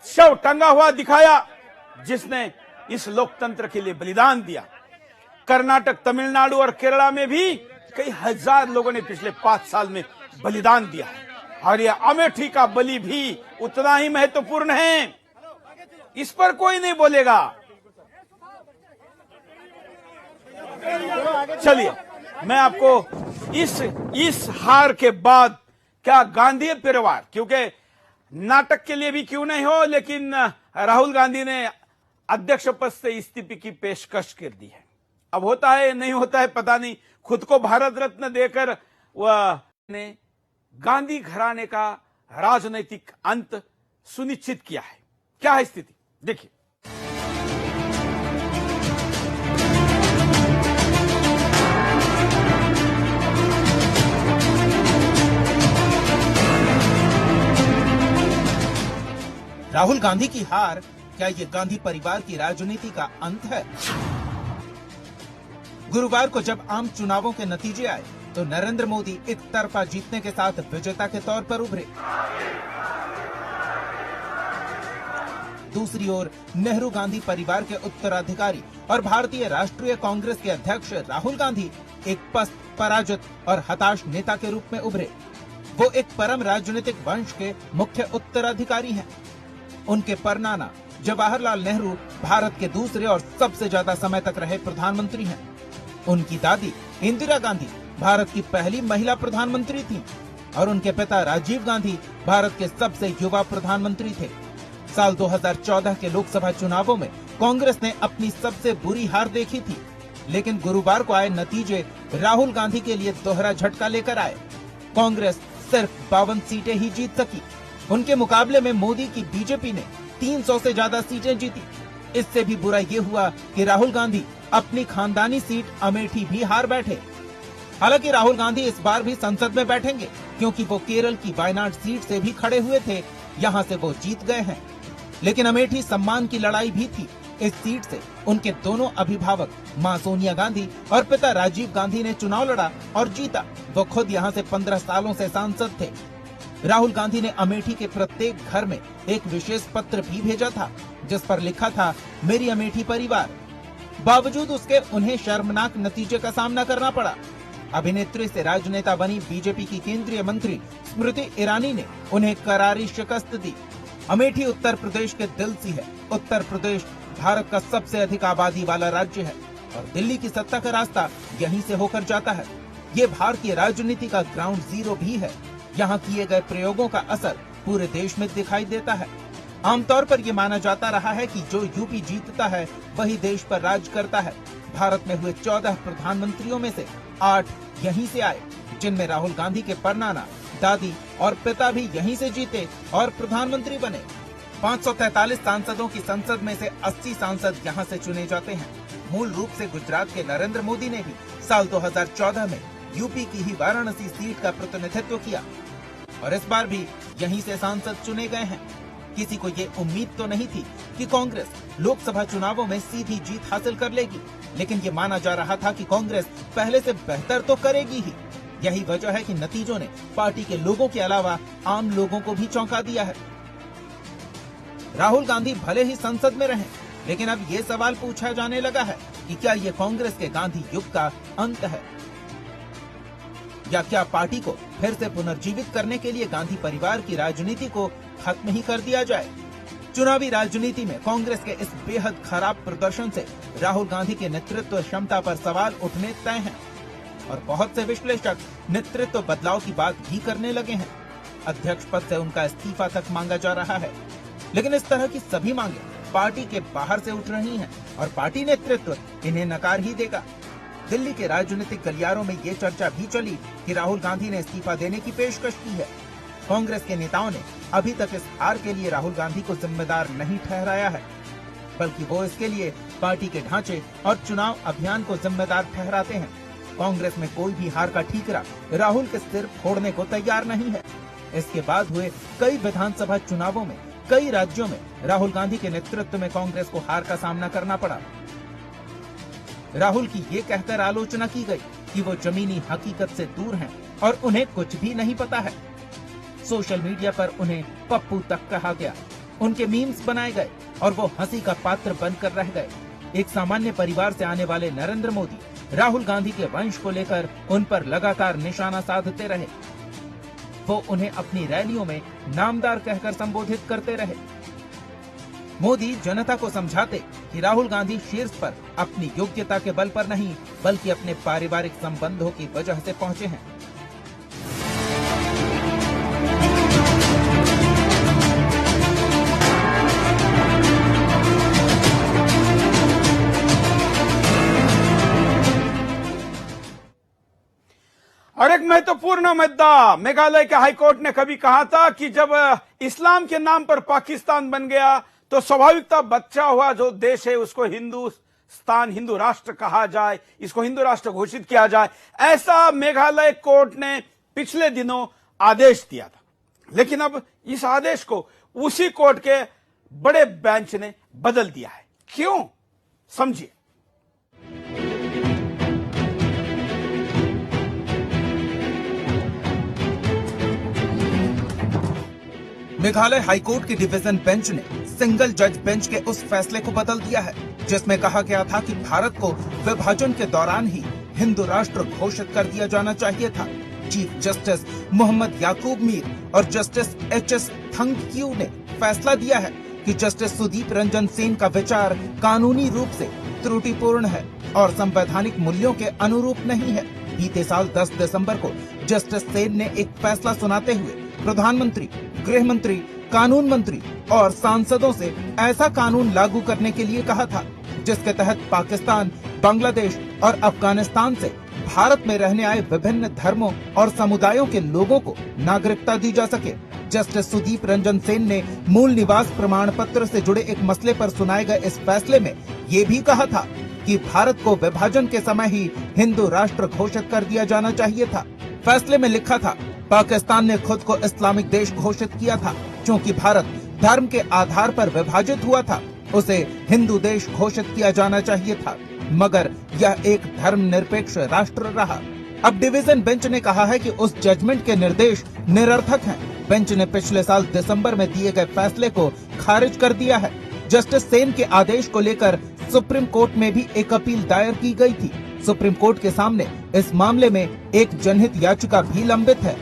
शव टंगा हुआ दिखाया जिसने इस लोकतंत्र के लिए बलिदान दिया। कर्नाटक, तमिलनाडु और केरला में भी कई हजार लोगों ने पिछले 5 साल में बलिदान दिया है, और यह अमेठी का बलि भी उतना ही महत्वपूर्ण है। इस पर कोई नहीं बोलेगा। चलिए मैं आपको इस हार के बाद क्या गांधी परिवार, क्योंकि नाटक के लिए भी क्यों नहीं हो, लेकिन राहुल गांधी ने अध्यक्ष पद से इस्तीफे की पेशकश कर दी है। अब होता है नहीं होता है पता नहीं, खुद को भारत रत्न देकर वह ने गांधी घराने का राजनीतिक अंत सुनिश्चित किया है। क्या है स्थिति देखिए।
राहुल गांधी की हार, क्या ये गांधी परिवार की राजनीति का अंत है? गुरुवार को जब आम चुनावों के नतीजे आए तो नरेंद्र मोदी एक तरफा जीतने के साथ विजेता के तौर पर उभरे। दूसरी ओर नेहरू गांधी परिवार के उत्तराधिकारी और भारतीय राष्ट्रीय कांग्रेस के अध्यक्ष राहुल गांधी एक पस्त, पराजित और हताश नेता के रूप में उभरे। वो एक परम राजनीतिक वंश के मुख्य उत्तराधिकारी हैं। उनके परनाना जवाहरलाल नेहरू भारत के दूसरे और सबसे ज्यादा समय तक रहे प्रधानमंत्री हैं। उनकी दादी इंदिरा गांधी भारत की पहली महिला प्रधानमंत्री थीं और उनके पिता राजीव गांधी भारत के सबसे युवा प्रधानमंत्री थे। साल 2014 के लोकसभा चुनावों में कांग्रेस ने अपनी सबसे बुरी हार देखी थी, लेकिन गुरुवार को आए नतीजे राहुल गांधी के लिए दोहरा झटका लेकर आए। कांग्रेस सिर्फ 52 सीटें ही जीत सकी। उनके मुकाबले में मोदी की बीजेपी ने 300 से ज्यादा सीटें जीती। इससे भी बुरा ये हुआ कि राहुल गांधी अपनी खानदानी सीट अमेठी भी हार बैठे। हालांकि राहुल गांधी इस बार भी संसद में बैठेंगे, क्योंकि वो केरल की वायनाड सीट से भी खड़े हुए थे, यहां से वो जीत गए हैं। लेकिन अमेठी सम्मान की लड़ाई भी थी। इस सीट से उनके दोनों अभिभावक मां सोनिया गांधी और पिता राजीव गांधी ने चुनाव लड़ा और जीता। वो खुद यहां से 15 सालों से सांसद थे। राहुल गांधी ने अमेठी के प्रत्येक घर में एक विशेष पत्र भी भेजा था, जिस पर लिखा था, मेरी अमेठी परिवार। बावजूद उसके उन्हें शर्मनाक नतीजे का सामना करना पड़ा। अभिनेत्री से राजनेता बनी बीजेपी की केंद्रीय मंत्री स्मृति ईरानी ने उन्हें करारी शिकस्त दी। अमेठी उत्तर प्रदेश के दिल सी है। उत्तर प्रदेश भारत का सबसे अधिक आबादी वाला राज्य है और दिल्ली की सत्ता का रास्ता यहीं से होकर जाता है। ये भारतीय राजनीति का ग्राउंड जीरो भी है। यहाँ किए गए प्रयोगों का असर पूरे देश में दिखाई देता है। आमतौर पर ये माना जाता रहा है कि जो यूपी जीतता है वही देश पर राज करता है। भारत में हुए 14 प्रधानमंत्रियों में से 8 यहीं से आए, जिनमें राहुल गांधी के परनाना, दादी और पिता भी यहीं से जीते और प्रधानमंत्री बने। 543 सांसदों की संसद में से 80 सांसद यहाँ से चुने जाते हैं। मूल रूप से गुजरात के नरेंद्र मोदी ने भी साल 2014 में यूपी की ही वाराणसी सीट का प्रतिनिधित्व किया और इस बार भी यहीं से सांसद चुने गए हैं। किसी को ये उम्मीद तो नहीं थी कि कांग्रेस लोकसभा चुनावों में सीधी जीत हासिल कर लेगी, लेकिन ये माना जा रहा था कि कांग्रेस पहले से बेहतर तो करेगी ही। यही वजह है कि नतीजों ने पार्टी के लोगों के अलावा आम लोगों को भी चौंका दिया है। राहुल गांधी भले ही संसद में रहे, लेकिन अब ये सवाल पूछा जाने लगा है कि क्या ये कांग्रेस के गांधी युग का अंत है, या क्या पार्टी को फिर से पुनर्जीवित करने के लिए गांधी परिवार की राजनीति को खत्म ही कर दिया जाए। चुनावी राजनीति में कांग्रेस के इस बेहद खराब प्रदर्शन से राहुल गांधी के नेतृत्व क्षमता पर सवाल उठने तय हैं और बहुत से विश्लेषक नेतृत्व बदलाव की बात भी करने लगे हैं। अध्यक्ष पद से उनका इस्तीफा तक मांगा जा रहा है, लेकिन इस तरह की सभी मांगे पार्टी के बाहर से उठ रही हैं और पार्टी नेतृत्व इन्हें नकार ही देगा। दिल्ली के राजनीतिक गलियारों में ये चर्चा भी चली कि राहुल गांधी ने इस्तीफा देने की पेशकश की है। कांग्रेस के नेताओं ने अभी तक इस हार के लिए राहुल गांधी को जिम्मेदार नहीं ठहराया है, बल्कि वो इसके लिए पार्टी के ढांचे और चुनाव अभियान को जिम्मेदार ठहराते हैं। कांग्रेस में कोई भी हार का ठीकरा राहुल के सिर फोड़ने को तैयार नहीं है। इसके बाद हुए कई विधानसभा चुनावों में कई राज्यों में राहुल गांधी के नेतृत्व में कांग्रेस को हार का सामना करना पड़ा। राहुल की ये कहकर आलोचना की गई कि वो जमीनी हकीकत से दूर हैं और उन्हें कुछ भी नहीं पता है। सोशल मीडिया पर उन्हें पप्पू तक कहा गया, उनके मीम्स बनाए गए और वो हंसी का पात्र बनकर रह गए। एक सामान्य परिवार से आने वाले नरेंद्र मोदी राहुल गांधी के वंश को लेकर उन पर लगातार निशाना साधते रहे। वो उन्हें अपनी रैलियों में नामदार कहकर संबोधित करते रहे। मोदी जनता को समझाते कि राहुल गांधी शीर्ष पर अपनी योग्यता के बल पर नहीं बल्कि अपने पारिवारिक संबंधों की वजह से पहुंचे हैं।
और एक महत्वपूर्ण मुद्दा, मेघालय के हाईकोर्ट ने कभी कहा था कि जब इस्लाम के नाम पर पाकिस्तान बन गया तो स्वाभाविकता बचा हुआ जो देश है उसको हिंदुस्तान, हिंदू राष्ट्र कहा जाए, इसको हिंदू राष्ट्र घोषित किया जाए। ऐसा मेघालय कोर्ट ने पिछले दिनों आदेश दिया था, लेकिन अब इस आदेश को उसी कोर्ट के बड़े बेंच ने बदल दिया है। क्यों, समझिए।
मेघालय हाईकोर्ट की डिवीजन बेंच ने सिंगल जज बेंच के उस फैसले को बदल दिया है जिसमें कहा गया था कि भारत को विभाजन के दौरान ही हिंदू राष्ट्र घोषित कर दिया जाना चाहिए था। चीफ जस्टिस मोहम्मद याकूब मीर और जस्टिस एच.एस. थंगक्यू ने फैसला दिया है कि जस्टिस सुदीप रंजन सेन का विचार कानूनी रूप से त्रुटिपूर्ण है और संवैधानिक मूल्यों के अनुरूप नहीं है। बीते साल 10 दिसंबर को जस्टिस सेन ने एक फैसला सुनाते हुए प्रधानमंत्री, गृह मंत्री, कानून मंत्री और सांसदों से ऐसा कानून लागू करने के लिए कहा था जिसके तहत पाकिस्तान, बांग्लादेश और अफगानिस्तान से भारत में रहने आए विभिन्न धर्मों और समुदायों के लोगों को नागरिकता दी जा सके। जस्टिस सुदीप रंजन सेन ने मूल निवास प्रमाण पत्र से जुड़े एक मसले पर सुनाए गए इस फैसले में ये भी कहा था कि भारत को विभाजन के समय ही हिंदू राष्ट्र घोषित कर दिया जाना चाहिए था। फैसले में लिखा था, पाकिस्तान ने खुद को इस्लामिक देश घोषित किया था। क्योंकि भारत धर्म के आधार पर विभाजित हुआ था, उसे हिंदू देश घोषित किया जाना चाहिए था, मगर यह एक धर्मनिरपेक्ष राष्ट्र रहा। अब डिवीजन बेंच ने कहा है कि उस जजमेंट के निर्देश निरर्थक हैं। बेंच ने पिछले साल दिसंबर में दिए गए फैसले को खारिज कर दिया है। जस्टिस सेन के आदेश को लेकर सुप्रीम कोर्ट में भी एक अपील दायर की गई थी। सुप्रीम कोर्ट के सामने इस मामले में एक जनहित याचिका भी लंबित है।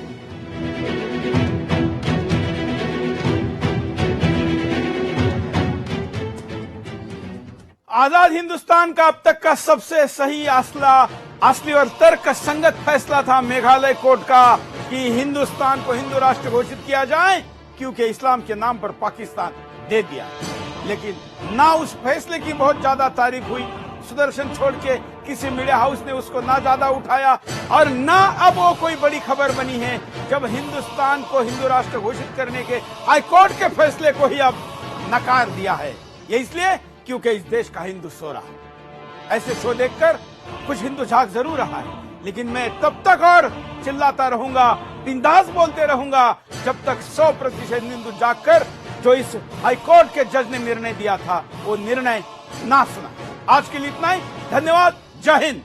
आजाद हिंदुस्तान का अब तक का सबसे सही असली और तर्क संगत फैसला था मेघालय कोर्ट का कि हिंदुस्तान को हिंदू राष्ट्र घोषित किया जाए, क्योंकि इस्लाम के नाम पर पाकिस्तान दे दिया। लेकिन ना उस फैसले की बहुत ज्यादा तारीफ हुई, सुदर्शन छोड़ के किसी मीडिया हाउस ने उसको ना ज्यादा उठाया, और ना अब वो कोई बड़ी खबर बनी है जब हिंदुस्तान को हिंदू राष्ट्र घोषित करने के हाईकोर्ट के फैसले को ही अब नकार दिया है। ये इसलिए क्योंकि इस देश का हिंदू सो रहा है। ऐसे शो देखकर कुछ हिंदू जाग जरूर रहा है, लेकिन मैं तब तक और चिल्लाता रहूंगा, बिंदास बोलते रहूंगा जब तक 100% हिंदू जागकर जो इस हाईकोर्ट के जज ने निर्णय दिया था वो निर्णय ना सुना। आज के लिए इतना ही, धन्यवाद, जय हिंद।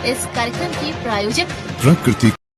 इस कार्यक्रम की प्रायोजक
प्रकृति